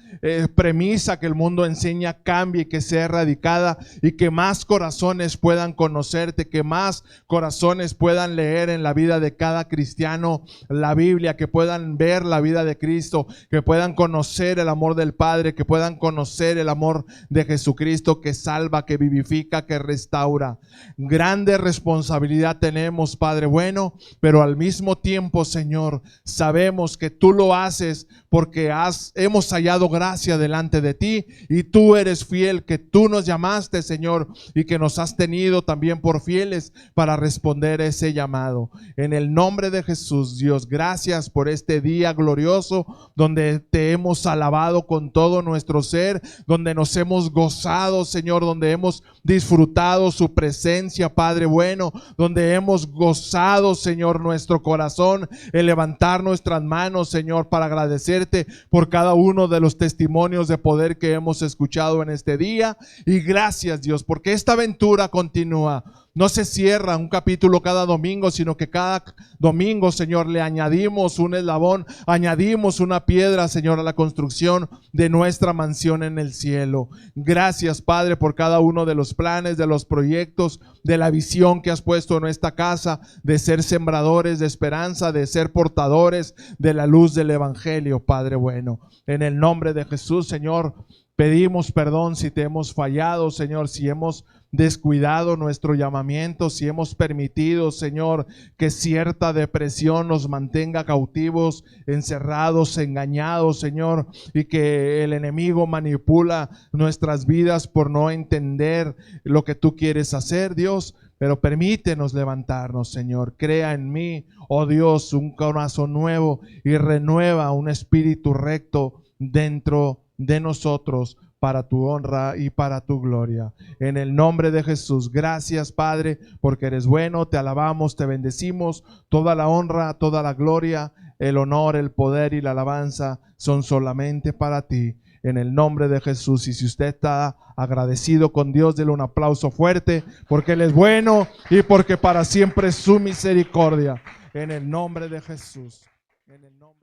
premisa que el mundo enseña cambie, que sea erradicada y que más corazones puedan conocerte, que más corazones puedan leer en la vida de cada cristiano la Biblia, que puedan ver la vida de Cristo, que puedan conocer el amor del Padre, que puedan conocer el amor de Jesucristo que salva, que vivifica, que restaura. Grande responsabilidad tenemos, Padre bueno, pero al mismo tiempo, Señor, sabemos que tú lo haces porque hemos hallado gracia delante de ti y tú eres fiel, que tú nos llamaste, Señor, y que nos has tenido también por fieles para responder ese llamado. En el nombre de Jesús, Dios, gracias por este día glorioso donde te hemos alabado con todo nuestro ser, donde nos hemos gozado, Señor, donde hemos disfrutado su presencia, Padre bueno, donde hemos gozado, Señor, nuestro corazón en levantar nuestras manos, Señor, para agradecerte por cada uno de los testimonios de poder que hemos escuchado en este día. Y gracias, Dios, porque esta aventura continúa. No se cierra un capítulo cada domingo, sino que cada domingo, Señor, le añadimos un eslabón, añadimos una piedra, Señor, a la construcción de nuestra mansión en el cielo. Gracias, Padre, por cada uno de los planes, de los proyectos, de la visión que has puesto en esta casa, de ser sembradores de esperanza, de ser portadores de la luz del Evangelio, Padre bueno. En el nombre de Jesús, Señor, pedimos perdón si te hemos fallado, Señor, si hemos descuidado nuestro llamamiento, si hemos permitido, Señor, que cierta depresión nos mantenga cautivos, encerrados, engañados, Señor, y que el enemigo manipula nuestras vidas por no entender lo que tú quieres hacer, Dios. Pero permítenos levantarnos, Señor. Crea en mí, oh Dios, un corazón nuevo y renueva un espíritu recto dentro de nosotros, para tu honra y para tu gloria. En el nombre de Jesús, gracias, Padre, porque eres bueno, te alabamos, te bendecimos. Toda la honra, toda la gloria, el honor, el poder y la alabanza son solamente para ti. En el nombre de Jesús. Y si usted está agradecido con Dios, dele un aplauso fuerte, porque Él es bueno y porque para siempre es su misericordia. En el nombre de Jesús. En el nombre